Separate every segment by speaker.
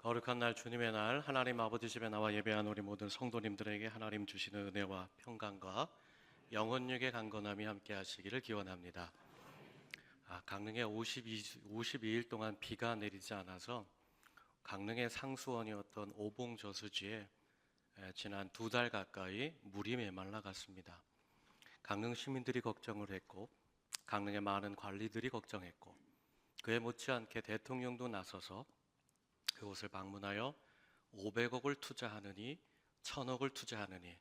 Speaker 1: 거룩한 날 주님의 날 하나님 아버지 집에 나와 예배한 우리 모든 성도님들에게 하나님 주시는 은혜와 평강과 영혼육의 강건함이 함께 하시기를 기원합니다. 강릉에 52일 동안 비가 내리지 않아서 강릉의 상수원이었던 오봉 저수지에 지난 2달 가까이 물이 메말라 갔습니다. 강릉 시민들이 걱정을 했고 강릉의 많은 관리들이 걱정했고 그에 못지않게 대통령도 나서서 그곳을 방문하여 500억을 투자하느니 1000억을 투자하느니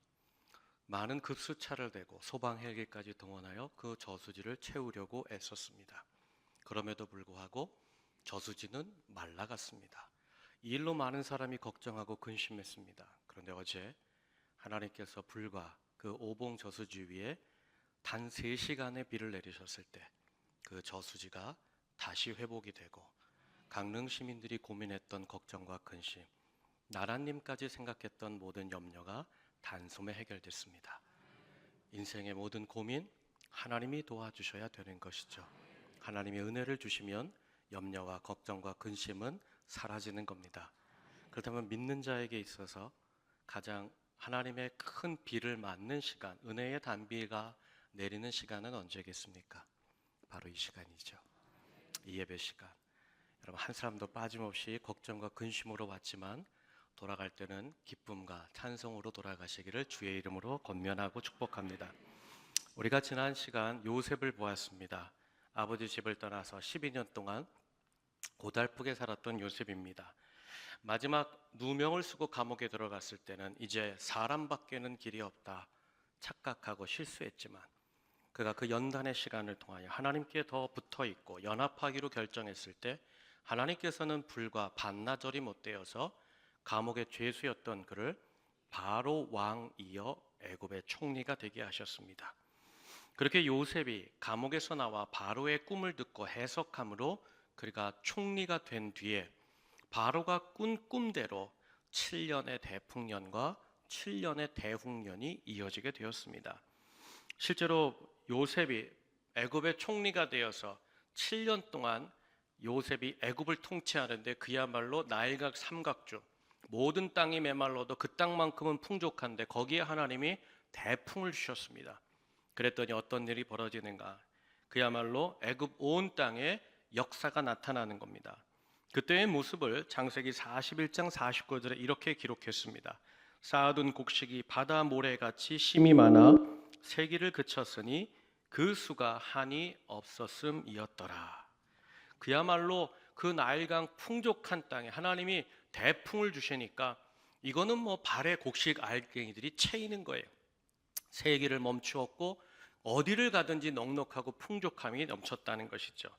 Speaker 1: 많은 급수차를 대고 소방 헬기까지 동원하여 그 저수지를 채우려고 애썼습니다. 그럼에도 불구하고 저수지는 말라갔습니다. 이 일로 많은 사람이 걱정하고 근심했습니다. 그런데 어제 하나님께서 불과 그 오봉 저수지 위에 단 3시간의 비를 내리셨을 때 그 저수지가 다시 회복이 되고 강릉 시민들이 고민했던 걱정과 근심, 나라님까지 생각했던 모든 염려가 단숨에 해결됐습니다. 인생의 모든 고민 하나님이 도와주셔야 되는 것이죠. 하나님이 은혜를 주시면 염려와 걱정과 근심은 사라지는 겁니다. 그렇다면 믿는 자에게 있어서 가장 하나님의 큰 비를 맞는 시간, 은혜의 단비가 내리는 시간은 언제겠습니까? 바로 이 시간이죠. 이 예배 시간. 여러분, 한 사람도 빠짐없이 걱정과 근심으로 왔지만 돌아갈 때는 기쁨과 찬송으로 돌아가시기를 주의 이름으로 권면하고 축복합니다. 우리가 지난 시간 요셉을 보았습니다. 아버지 집을 떠나서 12년 동안 고달프게 살았던 요셉입니다. 마지막 누명을 쓰고 감옥에 들어갔을 때는 이제 사람밖에는 길이 없다 착각하고 실수했지만 그가 그 연단의 시간을 통하여 하나님께 더 붙어있고 연합하기로 결정했을 때 하나님께서는 불과 반나절이 못되어서 감옥의 죄수였던 그를 바로 왕이어 애굽의 총리가 되게 하셨습니다. 그렇게 요셉이 감옥에서 나와 바로의 꿈을 듣고 해석함으로 그가 총리가 된 뒤에 바로가 꾼 꿈대로 7년의 대풍년과 7년의 대흉년이 이어지게 되었습니다. 실제로 요셉이 애굽의 총리가 되어서 7년 동안 요셉이 애굽을 통치하는데 그야말로 나일강 삼각주, 모든 땅이 메말라도 그 땅만큼은 풍족한데 거기에 하나님이 대풍을 주셨습니다. 그랬더니 어떤 일이 벌어지는가? 그야말로 애굽 온 땅에 역사가 나타나는 겁니다. 그때의 모습을 창세기 41장 49절에 이렇게 기록했습니다. 쌓아둔 곡식이 바다 모래같이 심이 많아 세기를 그쳤으니 그 수가 한이 없었음이었더라. 그야말로 그 나일강 풍족한 땅에 하나님이 대풍을 주시니까 이거는 발에 곡식 알갱이들이 채이는 거예요. 세기를 멈추었고 어디를 가든지 넉넉하고 풍족함이 넘쳤다는 것이죠.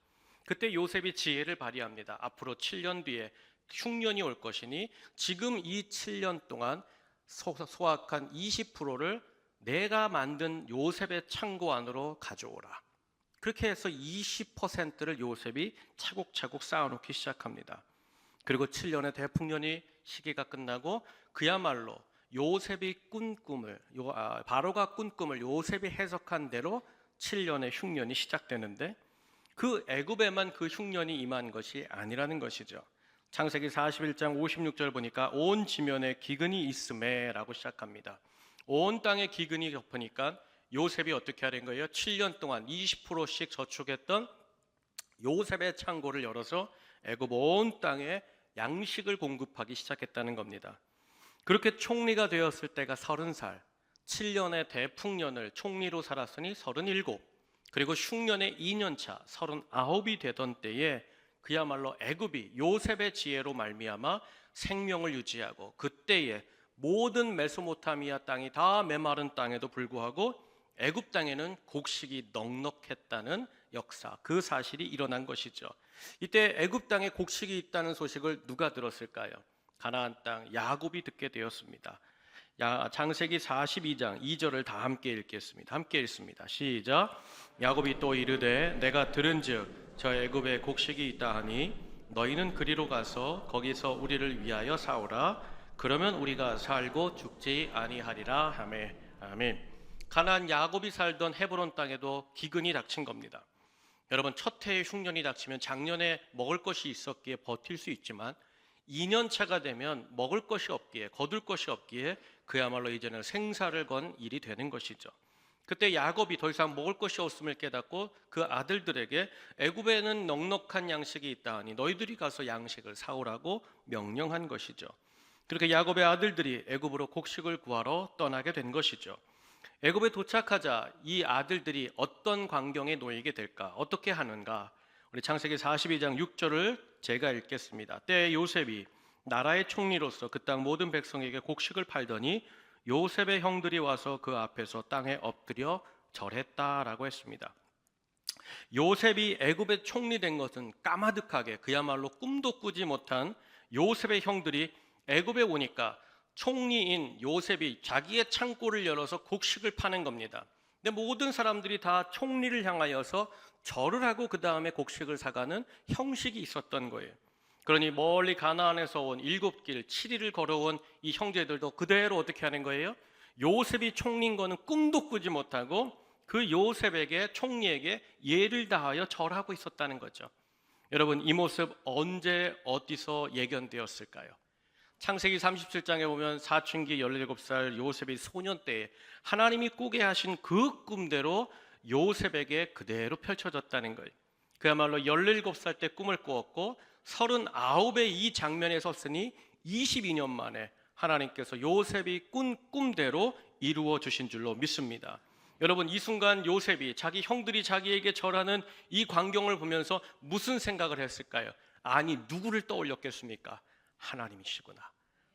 Speaker 1: 그때 요셉이 지혜를 발휘합니다. 앞으로 7년 뒤에 흉년이 올 것이니 지금 이 7년 동안 소확한 20%를 내가 만든 요셉의 창고 안으로 가져오라. 그렇게 해서 20%를 요셉이 차곡차곡 쌓아놓기 시작합니다. 그리고 7년의 대풍년이 시기가 끝나고 그야말로 요셉이 꾼 꿈을 바로가 꾼 꿈을 요셉이 해석한 대로 7년의 흉년이 시작되는데 그 애굽에만 그 흉년이 임한 것이 아니라는 것이죠. 창세기 41장 56절 보니까 온 지면에 기근이 있음에 라고 시작합니다. 온 땅에 기근이 덮으니까 요셉이 어떻게 하는 거예요? 7년 동안 20%씩 저축했던 요셉의 창고를 열어서 애굽 온 땅에 양식을 공급하기 시작했다는 겁니다. 그렇게 총리가 되었을 때가 30살, 7년의 대풍년을 총리로 살았으니 37, 그리고 흉년의 2년차 39이 되던 때에 그야말로 애굽이 요셉의 지혜로 말미암아 생명을 유지하고 그때에 모든 메소포타미아 땅이 다 메마른 땅에도 불구하고 애굽 땅에는 곡식이 넉넉했다는 역사, 그 사실이 일어난 것이죠. 이때 애굽 땅에 곡식이 있다는 소식을 누가 들었을까요? 가나안 땅 야곱이 듣게 되었습니다. 창세기 42장 2절을 다 함께 읽겠습니다. 함께 읽습니다. 시작. 야곱이 또 이르되 내가 들은즉 저 애굽에 곡식이 있다 하니 너희는 그리로 가서 거기서 우리를 위하여 사오라. 그러면 우리가 살고 죽지 아니하리라 하매. 아멘. 가나안 야곱이 살던 헤브론 땅에도 기근이 닥친 겁니다. 여러분, 첫 해에 흉년이 닥치면 작년에 먹을 것이 있었기에 버틸 수 있지만 2년 차가 되면 먹을 것이 없기에, 거둘 것이 없기에 그야말로 이제는 생사를 건 일이 되는 것이죠. 그때 야곱이 더 이상 먹을 것이 없음을 깨닫고 그 아들들에게 애굽에는 넉넉한 양식이 있다 하니 너희들이 가서 양식을 사오라고 명령한 것이죠. 그렇게 야곱의 아들들이 애굽으로 곡식을 구하러 떠나게 된 것이죠. 애굽에 도착하자 이 아들들이 어떤 광경에 놓이게 될까? 어떻게 하는가? 우리 창세기 42장 6절을 제가 읽겠습니다. 때에 요셉이 나라의 총리로서 그 땅 모든 백성에게 곡식을 팔더니 요셉의 형들이 와서 그 앞에서 땅에 엎드려 절했다라고 했습니다. 요셉이 애굽의 총리 된 것은 까마득하게, 그야말로 꿈도 꾸지 못한 요셉의 형들이 애굽에 오니까 총리인 요셉이 자기의 창고를 열어서 곡식을 파는 겁니다. 근데 모든 사람들이 다 총리를 향하여서 절을 하고 그 다음에 곡식을 사가는 형식이 있었던 거예요. 그러니 멀리 가나안에서 온 7길 7일을 걸어온 이 형제들도 그대로 어떻게 하는 거예요? 요셉이 총리인 거는 꿈도 꾸지 못하고 그 요셉에게, 총리에게 예를 다하여 절하고 있었다는 거죠. 여러분, 이 모습 언제 어디서 예견되었을까요? 창세기 37장에 보면 사춘기 17살 요셉이 소년 때에 하나님이 꾸게 하신 그 꿈대로 요셉에게 그대로 펼쳐졌다는 거예요. 그야말로 17살 때 꿈을 꾸었고 39의 이 장면에 섰으니 22년 만에 하나님께서 요셉이 꾼 꿈대로 이루어 주신 줄로 믿습니다. 여러분, 이 순간 요셉이 자기 형들이 자기에게 절하는 이 광경을 보면서 무슨 생각을 했을까요? 아니, 누구를 떠올렸겠습니까? 하나님이시구나.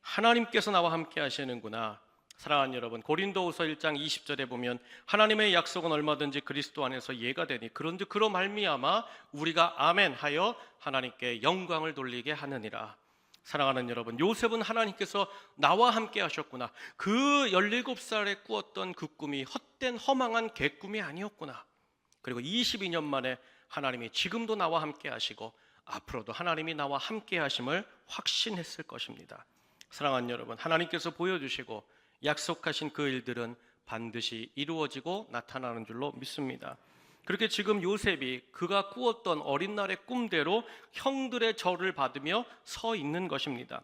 Speaker 1: 하나님께서 나와 함께 하시는구나. 사랑하는 여러분, 고린도후서 1장 20절에 보면 하나님의 약속은 얼마든지 그리스도 안에서 예가 되니 그런즉 그로 말미암아 우리가 아멘 하여 하나님께 영광을 돌리게 하느니라. 사랑하는 여러분, 요셉은 하나님께서 나와 함께 하셨구나. 그 17살에 꾸었던 그 꿈이 헛된 허망한 개꿈이 아니었구나. 그리고 22년 만에 하나님이 지금도 나와 함께 하시고 앞으로도 하나님이 나와 함께 하심을 확신했을 것입니다. 사랑하는 여러분, 하나님께서 보여주시고 약속하신 그 일들은 반드시 이루어지고 나타나는 줄로 믿습니다. 그렇게 지금 요셉이 그가 꾸었던 어린 날의 꿈대로 형들의 절을 받으며 서 있는 것입니다.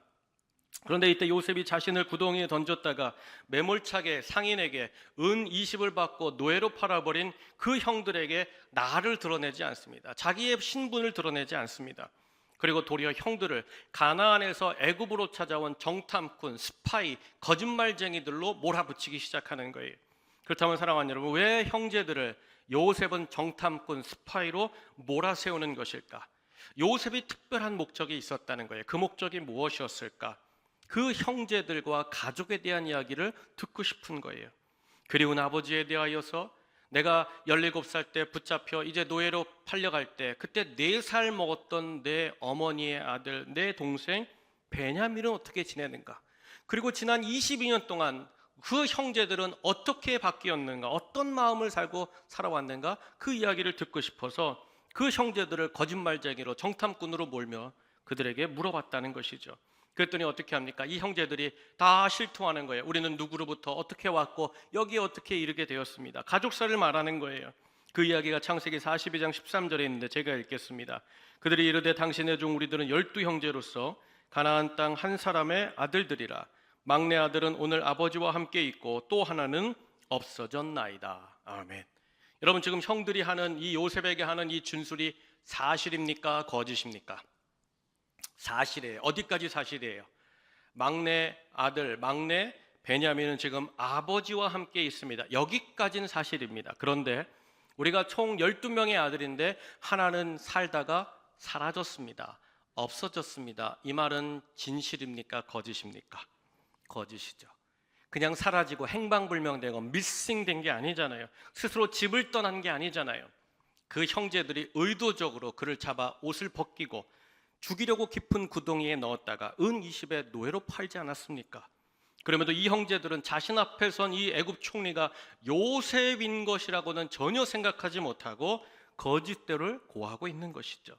Speaker 1: 그런데 이때 요셉이 자신을 구덩이에 던졌다가 매몰차게 상인에게 은 20을 받고 노예로 팔아버린 그 형들에게 나를 드러내지 않습니다. 자기의 신분을 드러내지 않습니다. 그리고 도리어 형들을 가나안에서 애굽으로 찾아온 정탐꾼, 스파이, 거짓말쟁이들로 몰아붙이기 시작하는 거예요. 그렇다면 사랑하는 여러분, 왜 형제들을 요셉은 정탐꾼, 스파이로 몰아세우는 것일까? 요셉이 특별한 목적이 있었다는 거예요. 그 목적이 무엇이었을까? 그 형제들과 가족에 대한 이야기를 듣고 싶은 거예요. 그리운 아버지에 대하여서 내가 17살 때 붙잡혀 이제 노예로 팔려갈 때 그때 4살 먹었던 내 어머니의 아들, 내 동생 베냐민은 어떻게 지내는가? 그리고 지난 22년 동안 그 형제들은 어떻게 바뀌었는가? 어떤 마음을 살고 살아왔는가? 그 이야기를 듣고 싶어서 그 형제들을 거짓말쟁이로 정탐꾼으로 몰며 그들에게 물어봤다는 것이죠. 그랬더니 어떻게 합니까? 이 형제들이 다 실토하는 거예요. 우리는 누구로부터 어떻게 왔고 여기에 어떻게 이르게 되었습니다. 가족사를 말하는 거예요. 그 이야기가 창세기 42장 13절에 있는데 제가 읽겠습니다. 그들이 이르되 당신의 종 우리들은 12형제로서 가나안 땅 한 사람의 아들들이라. 막내 아들은 오늘 아버지와 함께 있고 또 하나는 없어졌나이다. 아멘. 여러분, 지금 형들이 하는 이 요셉에게 하는 이 준술이 사실입니까? 거짓입니까? 사실이에요. 어디까지 사실이에요? 막내 아들, 막내 베냐민은 지금 아버지와 함께 있습니다. 여기까지는 사실입니다. 그런데 우리가 총 12명의 아들인데 하나는 살다가 사라졌습니다. 없어졌습니다. 이 말은 진실입니까? 거짓입니까? 거짓이죠. 그냥 사라지고 행방불명되고 미싱된 게 아니잖아요. 스스로 집을 떠난 게 아니잖아요. 그 형제들이 의도적으로 그를 잡아 옷을 벗기고 죽이려고 깊은 구덩이에 넣었다가 은 20에 노예로 팔지 않았습니까? 그럼에도 이 형제들은 자신 앞에 선 이 애굽 총리가 요셉인 것이라고는 전혀 생각하지 못하고 거짓대로를 고하고 있는 것이죠.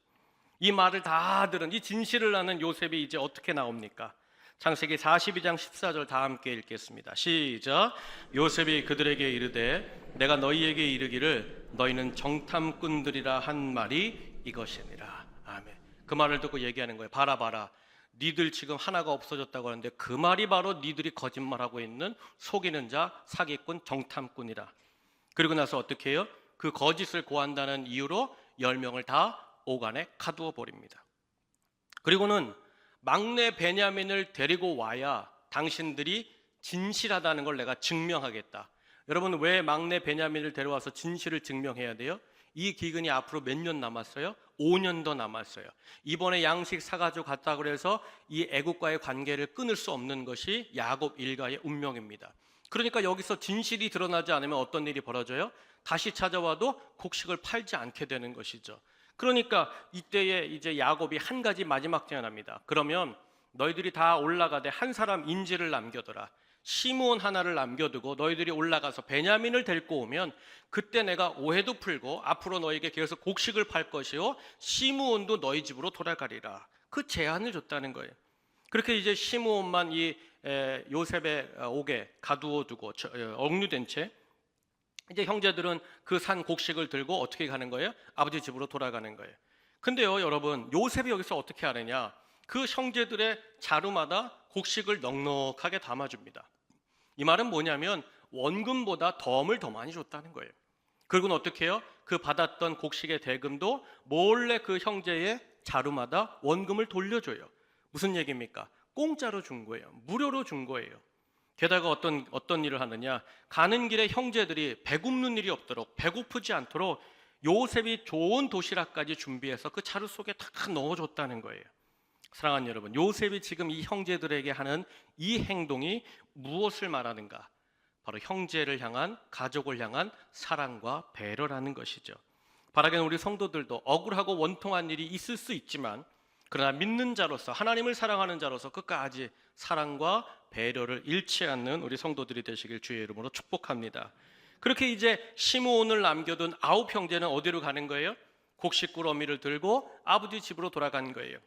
Speaker 1: 이 말을 다 들은, 이 진실을 아는 요셉이 이제 어떻게 나옵니까? 창세기 42장 14절 다 함께 읽겠습니다. 시작. 요셉이 그들에게 이르되 내가 너희에게 이르기를 너희는 정탐꾼들이라 한 말이 이것이니라. 아멘. 그 말을 듣고 얘기하는 거예요. 봐라. 니들 지금 하나가 없어졌다고 하는데 그 말이 바로 니들이 거짓말하고 있는 속이는 자, 사기꾼, 정탐꾼이라. 그리고 나서 어떻게 해요? 그 거짓을 고한다는 이유로 10명을 다 오간에 가두어 버립니다. 그리고는 막내 베냐민을 데리고 와야 당신들이 진실하다는 걸 내가 증명하겠다. 여러분, 왜 막내 베냐민을 데려와서 진실을 증명해야 돼요? 이 기근이 앞으로 몇 년 남았어요? 5년 더 남았어요. 이번에 양식 사가지고 갔다 그래서 이 애국과의 관계를 끊을 수 없는 것이 야곱 일가의 운명입니다. 그러니까 여기서 진실이 드러나지 않으면 어떤 일이 벌어져요? 다시 찾아와도 곡식을 팔지 않게 되는 것이죠. 그러니까 이때에 이제 야곱이 한 가지 마지막 제안합니다. 그러면 너희들이 다 올라가되 한 사람 인질을 남겨둬라. 시므온 하나를 남겨두고 너희들이 올라가서 베냐민을 데리고 오면 그때 내가 오해도 풀고 앞으로 너에게 계속 곡식을 팔 것이요 시므온도 너희 집으로 돌아가리라. 그 제안을 줬다는 거예요. 그렇게 이제 시므온만 이 요셉의 옥에 가두어 두고 억류된 채 이제 형제들은 그 산 곡식을 들고 어떻게 가는 거예요? 아버지 집으로 돌아가는 거예요. 근데요, 여러분, 요셉이 여기서 어떻게 하느냐? 그 형제들의 자루마다 곡식을 넉넉하게 담아줍니다. 이 말은 뭐냐면 원금보다 덤을 더 많이 줬다는 거예요. 그리고는 어떻게 해요? 그 받았던 곡식의 대금도 몰래 그 형제의 자루마다 원금을 돌려줘요. 무슨 얘기입니까? 공짜로 준 거예요. 무료로 준 거예요. 게다가 어떤 일을 하느냐? 가는 길에 형제들이 배고픈 일이 없도록, 배고프지 않도록 요셉이 좋은 도시락까지 준비해서 그 자루 속에 다 넣어줬다는 거예요. 사랑하는 여러분, 요셉이 지금 이 형제들에게 하는 이 행동이 무엇을 말하는가? 바로 형제를 향한, 가족을 향한 사랑과 배려라는 것이죠. 바라기는 우리 성도들도 억울하고 원통한 일이 있을 수 있지만 그러나 믿는 자로서, 하나님을 사랑하는 자로서 끝까지 사랑과 배려를 잃지 않는 우리 성도들이 되시길 주의 이름으로 축복합니다. 그렇게 이제 시므온을 남겨둔 9 형제는 어디로 가는 거예요? 곡식꾸러미를 들고 아버지 집으로 돌아간 거예요.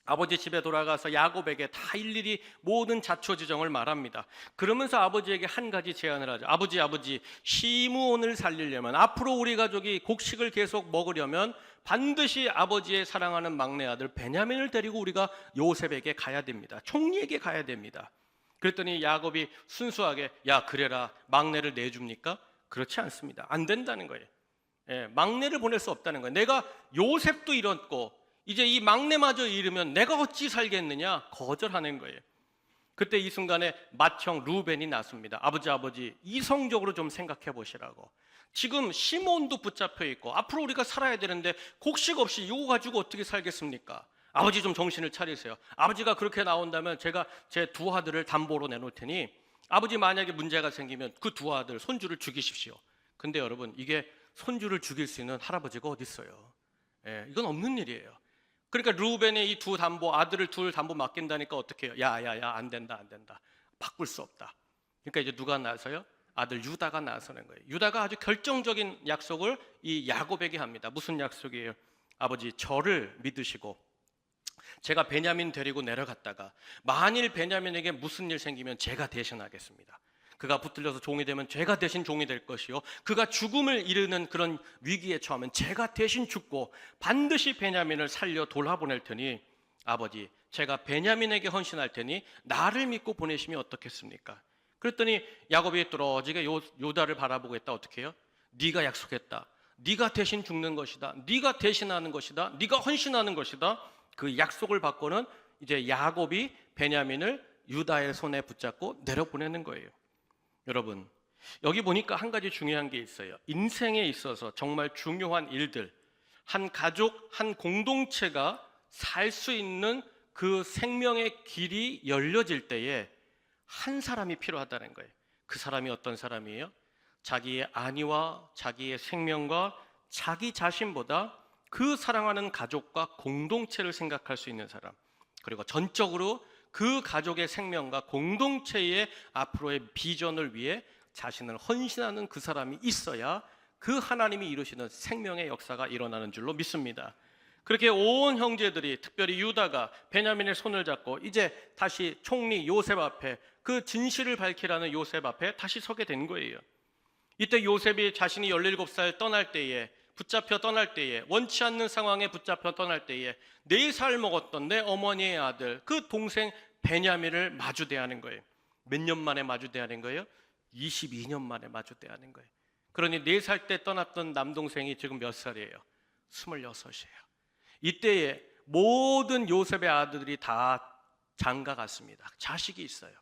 Speaker 1: 아버지 집에 돌아가서 야곱에게 다 일일이 모든 자초지정을 말합니다. 그러면서 아버지에게 한 가지 제안을 하죠. 아버지, 시므온을 살리려면, 앞으로 우리 가족이 곡식을 계속 먹으려면 반드시 아버지의 사랑하는 막내 아들 베냐민을 데리고 우리가 요셉에게 가야 됩니다. 총리에게 가야 됩니다. 그랬더니 야곱이 순수하게 야 그래라, 막내를 내줍니까? 그렇지 않습니다. 안 된다는 거예요. 막내를 보낼 수 없다는 거예요. 내가 요셉도 잃었고 이제 이 막내마저 잃으면 내가 어찌 살겠느냐? 거절하는 거예요. 그때 이 순간에 맏형 루벤이 나섭니다. 아버지, 이성적으로 좀 생각해 보시라고. 지금 시몬도 붙잡혀 있고 앞으로 우리가 살아야 되는데 곡식 없이 이거 가지고 어떻게 살겠습니까? 아버지 좀 정신을 차리세요. 아버지가 그렇게 나온다면 제가 제 2 아들을 담보로 내놓을 테니 아버지 만약에 문제가 생기면 그 2 아들 손주를 죽이십시오. 근데 여러분, 이게 손주를 죽일 수 있는 할아버지가 어디 있어요? 이건 없는 일이에요. 그러니까 루벤의 이 2 담보, 아들을 2 담보 맡긴다니까 어떻게 해요? 야, 안 된다. 바꿀 수 없다. 그러니까 이제 누가 나서요? 아들 유다가 나서는 거예요. 유다가 아주 결정적인 약속을 이 야곱에게 합니다. 무슨 약속이에요? 아버지, 저를 믿으시고 제가 베냐민 데리고 내려갔다가 만일 베냐민에게 무슨 일 생기면 제가 대신하겠습니다. 그가 붙들려서 종이 되면 제가 대신 종이 될 것이요, 그가 죽음을 이르는 그런 위기에 처하면 제가 대신 죽고 반드시 베냐민을 살려 돌아보낼 테니 아버지, 제가 베냐민에게 헌신할 테니 나를 믿고 보내시면 어떻겠습니까? 그랬더니 야곱이 뚫어지게 요다를 바라보고 있다. 어떻게 해요? 네가 약속했다. 네가 대신 죽는 것이다. 네가 대신하는 것이다. 네가 헌신하는 것이다. 그 약속을 받고는 이제 야곱이 베냐민을 유다의 손에 붙잡고 내려보내는 거예요. 여러분, 여기 보니까 한 가지 중요한 게 있어요. 인생에 있어서 정말 중요한 일들, 한 가족, 한 공동체가 살 수 있는 그 생명의 길이 열려질 때에 한 사람이 필요하다는 거예요. 그 사람이 어떤 사람이에요? 자기의 안위와 자기의 생명과 자기 자신보다 그 사랑하는 가족과 공동체를 생각할 수 있는 사람, 그리고 전적으로 그 가족의 생명과 공동체의 앞으로의 비전을 위해 자신을 헌신하는 그 사람이 있어야 그 하나님이 이루시는 생명의 역사가 일어나는 줄로 믿습니다. 그렇게 온 형제들이, 특별히 유다가 베냐민의 손을 잡고 이제 다시 총리 요셉 앞에, 그 진실을 밝히라는 요셉 앞에 다시 서게 된 거예요. 이때 요셉이 자신이 17살 떠날 때에 붙잡혀 떠날 때에, 원치 않는 상황에 붙잡혀 떠날 때에 4살 먹었던 내 어머니의 아들, 그 동생 베냐민을 마주대하는 거예요. 몇 년 만에 마주대하는 거예요? 22년 만에 마주대하는 거예요. 그러니 4살 때 떠났던 남동생이 지금 몇 살이에요? 26이에요. 이때에 모든 요셉의 아들들이 다 장가 갔습니다. 자식이 있어요.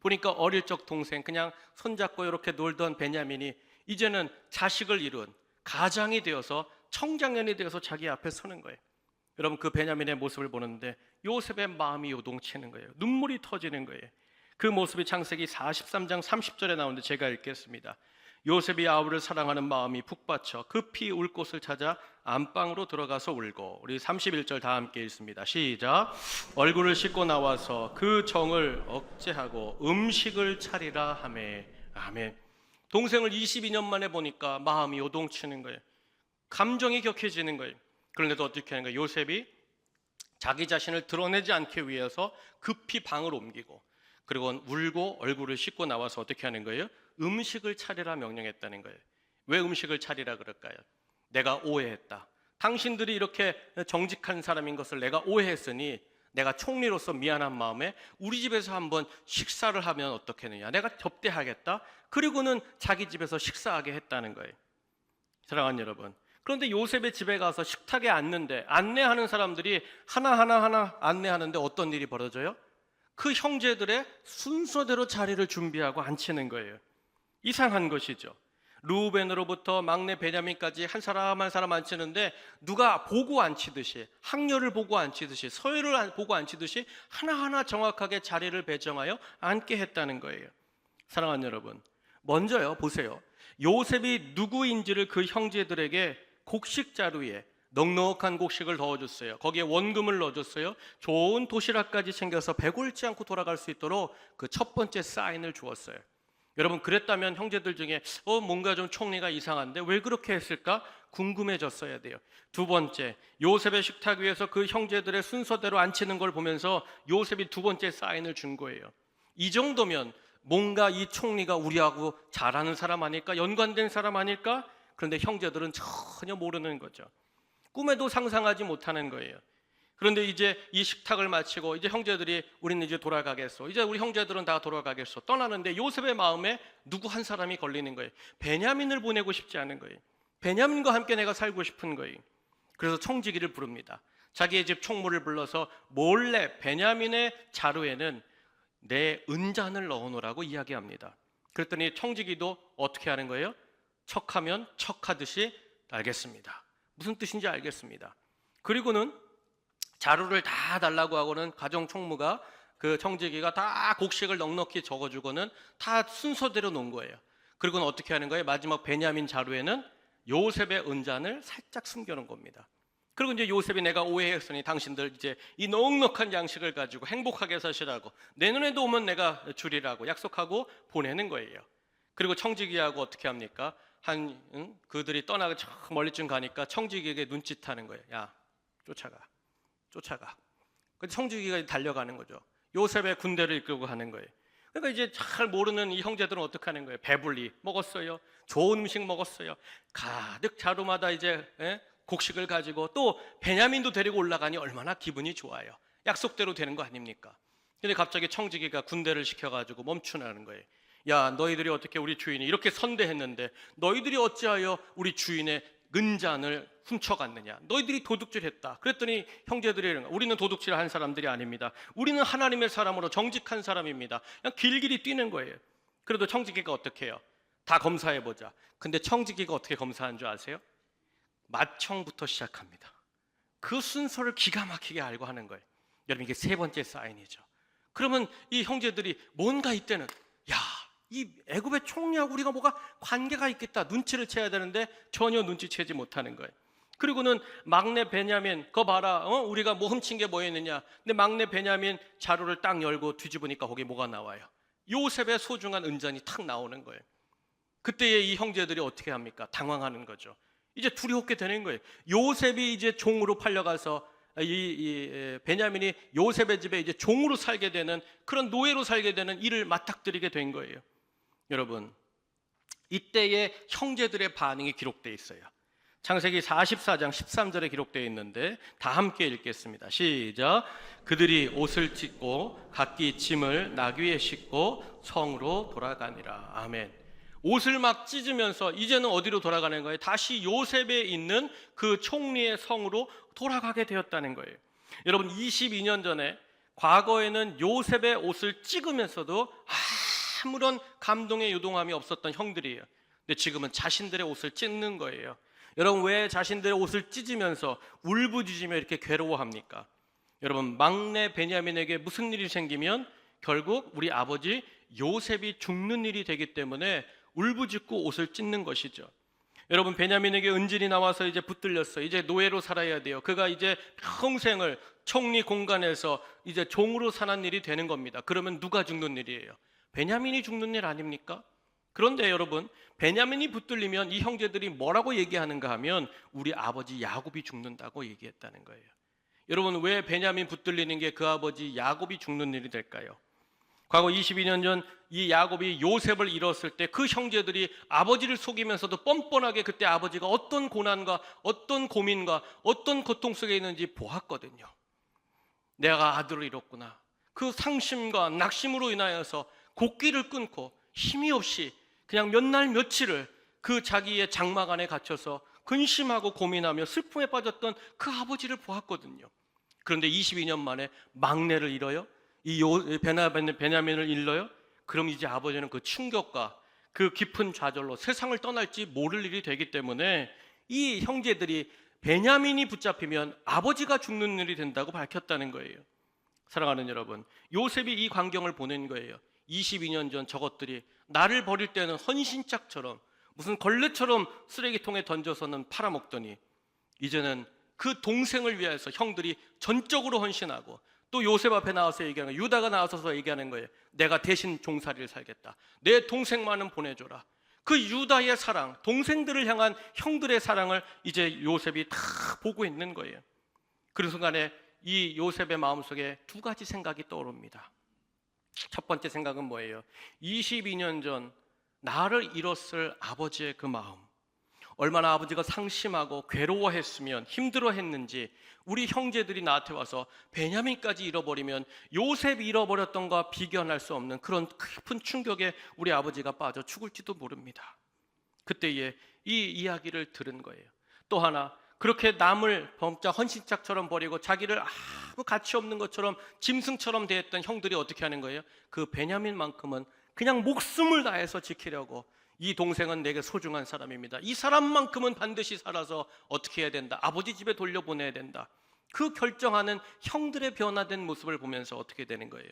Speaker 1: 보니까 어릴 적 동생 그냥 손잡고 이렇게 놀던 베냐민이 이제는 자식을 이룬 가장이 되어서 청장년이 되어서 자기 앞에 서는 거예요. 여러분, 그 베냐민의 모습을 보는데 요셉의 마음이 요동치는 거예요. 눈물이 터지는 거예요. 그 모습이 창세기 43장 30절에 나오는데 제가 읽겠습니다. 요셉이 아우를 사랑하는 마음이 북받쳐 급히 울 곳을 찾아 안방으로 들어가서 울고, 우리 31절 다 함께 읽습니다. 시작. 얼굴을 씻고 나와서 그 정을 억제하고 음식을 차리라 하매. 아멘. 동생을 22년 만에 보니까 마음이 요동치는 거예요. 감정이 격해지는 거예요. 그런데도 어떻게 하는 거예요? 요셉이 자기 자신을 드러내지 않기 위해서 급히 방을 옮기고, 그리고 울고 얼굴을 씻고 나와서 어떻게 하는 거예요? 음식을 차리라 명령했다는 거예요. 왜 음식을 차리라 그럴까요? 내가 오해했다. 당신들이 이렇게 정직한 사람인 것을 내가 오해했으니 내가 총리로서 미안한 마음에 우리 집에서 한번 식사를 하면 어떻겠느냐, 내가 접대하겠다. 그리고는 자기 집에서 식사하게 했다는 거예요. 사랑하는 여러분, 그런데 요셉의 집에 가서 식탁에 앉는데 안내하는 사람들이 하나하나 안내하는데 어떤 일이 벌어져요? 그 형제들의 순서대로 자리를 준비하고 앉히는 거예요. 이상한 것이죠. 루벤으로부터 막내 베냐민까지 한 사람 한 사람 앉히는데 누가 보고 앉히듯이, 학렬을 보고 앉히듯이, 서열을 보고 앉히듯이 하나하나 정확하게 자리를 배정하여 앉게 했다는 거예요. 사랑하는 여러분, 먼저요, 보세요. 요셉이 누구인지를 그 형제들에게 곡식 자루에 넉넉한 곡식을 넣어줬어요. 거기에 원금을 넣어줬어요. 좋은 도시락까지 챙겨서 배골지 않고 돌아갈 수 있도록 그 첫 번째 사인을 주었어요. 여러분, 그랬다면 형제들 중에 뭔가 좀 총리가 이상한데 왜 그렇게 했을까? 궁금해졌어야 돼요. 두 번째, 요셉의 식탁 위에서 그 형제들의 순서대로 앉히는 걸 보면서 요셉이 두 번째 사인을 준 거예요. 이 정도면 뭔가 이 총리가 우리하고 잘하는 사람 아닐까? 연관된 사람 아닐까? 그런데 형제들은 전혀 모르는 거죠. 꿈에도 상상하지 못하는 거예요. 그런데 이제 이 식탁을 마치고 이제 형제들이 우리는 이제 돌아가겠소, 이제 우리 형제들은 다 돌아가겠소 떠나는데 요셉의 마음에 누구 한 사람이 걸리는 거예요. 베냐민을 보내고 싶지 않은 거예요. 베냐민과 함께 내가 살고 싶은 거예요. 그래서 청지기를 부릅니다. 자기의 집 총무를 불러서 몰래 베냐민의 자루에는 내 은잔을 넣어놓으라고 이야기합니다. 그랬더니 청지기도 어떻게 하는 거예요? 척하면 척하듯이 알겠습니다. 무슨 뜻인지 알겠습니다. 그리고는 자루를 다 달라고 하고는 가정 총무가, 그 청지기가 다 곡식을 넉넉히 적어주고는 다 순서대로 놓은 거예요. 그리고는 어떻게 하는 거예요? 마지막 베냐민 자루에는 요셉의 은잔을 살짝 숨겨놓은 겁니다. 그리고 이제 요셉이 내가 오해했으니 당신들 이제 이 넉넉한 양식을 가지고 행복하게 사시라고, 내년에도 오면 내가 주리라고 약속하고 보내는 거예요. 그리고 청지기하고 어떻게 합니까? 그들이 떠나고 저 멀리쯤 가니까 청지기에게 눈짓하는 거예요. 야, 쫓아가. 근데 청지기가 달려가는 거죠. 요셉의 군대를 이끌고 가는 거예요. 그러니까 이제 잘 모르는 이 형제들은 어떻게 하는 거예요? 배불리 먹었어요. 좋은 음식 먹었어요. 가득 자루마다 이제 곡식을 가지고 또 베냐민도 데리고 올라가니 얼마나 기분이 좋아요. 약속대로 되는 거 아닙니까? 근데 갑자기 청지기가 군대를 시켜가지고 멈추라는 거예요. 야, 너희들이 어떻게 우리 주인이 이렇게 선대했는데 너희들이 어찌하여 우리 주인의 은잔을 훔쳐갔느냐? 너희들이 도둑질했다. 그랬더니 형제들이 우리는 도둑질을 한 사람들이 아닙니다. 우리는 하나님의 사람으로 정직한 사람입니다. 그냥 길길이 뛰는 거예요. 그래도 청지기가 어떻게 해요? 다 검사해보자. 근데 청지기가 어떻게 검사한 줄 아세요? 맏형부터 시작합니다. 그 순서를 기가 막히게 알고 하는 거예요. 여러분, 이게 세 번째 사인이죠. 그러면 이 형제들이 뭔가 이때는 이 애굽의 총리하고 우리가 뭐가 관계가 있겠다, 눈치를 채야 되는데 전혀 눈치채지 못하는 거예요. 그리고는 막내 베냐민, 그거 봐라, 우리가 뭐 훔친 게 뭐였느냐. 근데 막내 베냐민 자루를 딱 열고 뒤집으니까 거기 뭐가 나와요? 요셉의 소중한 은잔이 탁 나오는 거예요. 그때에 이 형제들이 어떻게 합니까? 당황하는 거죠. 이제 두려웠게 되는 거예요. 요셉이 이제 종으로 팔려가서 이 베냐민이 요셉의 집에 이제 종으로 살게 되는, 그런 노예로 살게 되는 일을 맞닥뜨리게 된 거예요. 여러분, 이때의 형제들의 반응이 기록되어 있어요. 창세기 44장 13절에 기록되어 있는데 다 함께 읽겠습니다. 시작. 그들이 옷을 찢고 각기 짐을 나귀에 싣고 성으로 돌아가니라. 아멘. 옷을 막 찢으면서 이제는 어디로 돌아가는 거예요? 다시 요셉에 있는 그 총리의 성으로 돌아가게 되었다는 거예요. 여러분, 22년 전에 과거에는 요셉의 옷을 찢으면서도 아무런 감동의 요동함이 없었던 형들이에요. 근데 지금은 자신들의 옷을 찢는 거예요. 여러분, 왜 자신들의 옷을 찢으면서 울부짖으며 이렇게 괴로워합니까? 여러분, 막내 베냐민에게 무슨 일이 생기면 결국 우리 아버지 요셉이 죽는 일이 되기 때문에 울부짖고 옷을 찢는 것이죠. 여러분, 베냐민에게 은질이 나와서 이제 붙들렸어요. 이제 노예로 살아야 돼요. 그가 이제 평생을 총리 공간에서 이제 종으로 사는 일이 되는 겁니다. 그러면 누가 죽는 일이에요? 베냐민이 죽는 일 아닙니까? 그런데 여러분, 베냐민이 붙들리면 이 형제들이 뭐라고 얘기하는가 하면 우리 아버지 야곱이 죽는다고 얘기했다는 거예요. 여러분, 왜 베냐민 붙들리는 게 그 아버지 야곱이 죽는 일이 될까요? 과거 22년 전 이 야곱이 요셉을 잃었을 때 그 형제들이 아버지를 속이면서도 뻔뻔하게 그때 아버지가 어떤 고난과 어떤 고민과 어떤 고통 속에 있는지 보았거든요. 내가 아들을 잃었구나. 그 상심과 낙심으로 인하여서 곡기를 끊고 힘이 없이 그냥 몇 날 며칠을 그 자기의 장막 안에 갇혀서 근심하고 고민하며 슬픔에 빠졌던 그 아버지를 보았거든요. 그런데 22년 만에 막내를 잃어요? 이 베냐민을 잃어요? 그럼 이제 아버지는 그 충격과 그 깊은 좌절로 세상을 떠날지 모를 일이 되기 때문에 이 형제들이 베냐민이 붙잡히면 아버지가 죽는 일이 된다고 밝혔다는 거예요. 사랑하는 여러분, 요셉이 이 광경을 보낸 거예요. 22년 전 저것들이 나를 버릴 때는 헌신짝처럼 무슨 걸레처럼 쓰레기통에 던져서는 팔아먹더니 이제는 그 동생을 위해서 형들이 전적으로 헌신하고 또 요셉 앞에 나와서 얘기하는 거예요. 유다가 나와서 얘기하는 거예요. 내가 대신 종살이를 살겠다. 내 동생만은 보내줘라. 그 유다의 사랑, 동생들을 향한 형들의 사랑을 이제 요셉이 다 보고 있는 거예요. 그런 순간에 이 요셉의 마음속에 두 가지 생각이 떠오릅니다. 첫 번째 생각은 뭐예요? 22년 전 나를 잃었을 아버지의 그 마음, 얼마나 아버지가 상심하고 괴로워했으면 힘들어했는지 우리 형제들이 나한테 와서 베냐민까지 잃어버리면 요셉이 잃어버렸던 것과 비교할 수 없는 그런 깊은 충격에 우리 아버지가 빠져 죽을지도 모릅니다. 그때에 이 이야기를 들은 거예요. 또 하나, 그렇게 남을 범자 헌신짝처럼 버리고 자기를 아무 가치 없는 것처럼 짐승처럼 대했던 형들이 어떻게 하는 거예요? 그 베냐민만큼은 그냥 목숨을 다해서 지키려고, 이 동생은 내게 소중한 사람입니다. 이 사람만큼은 반드시 살아서 어떻게 해야 된다? 아버지 집에 돌려보내야 된다. 그 결정하는 형들의 변화된 모습을 보면서 어떻게 되는 거예요?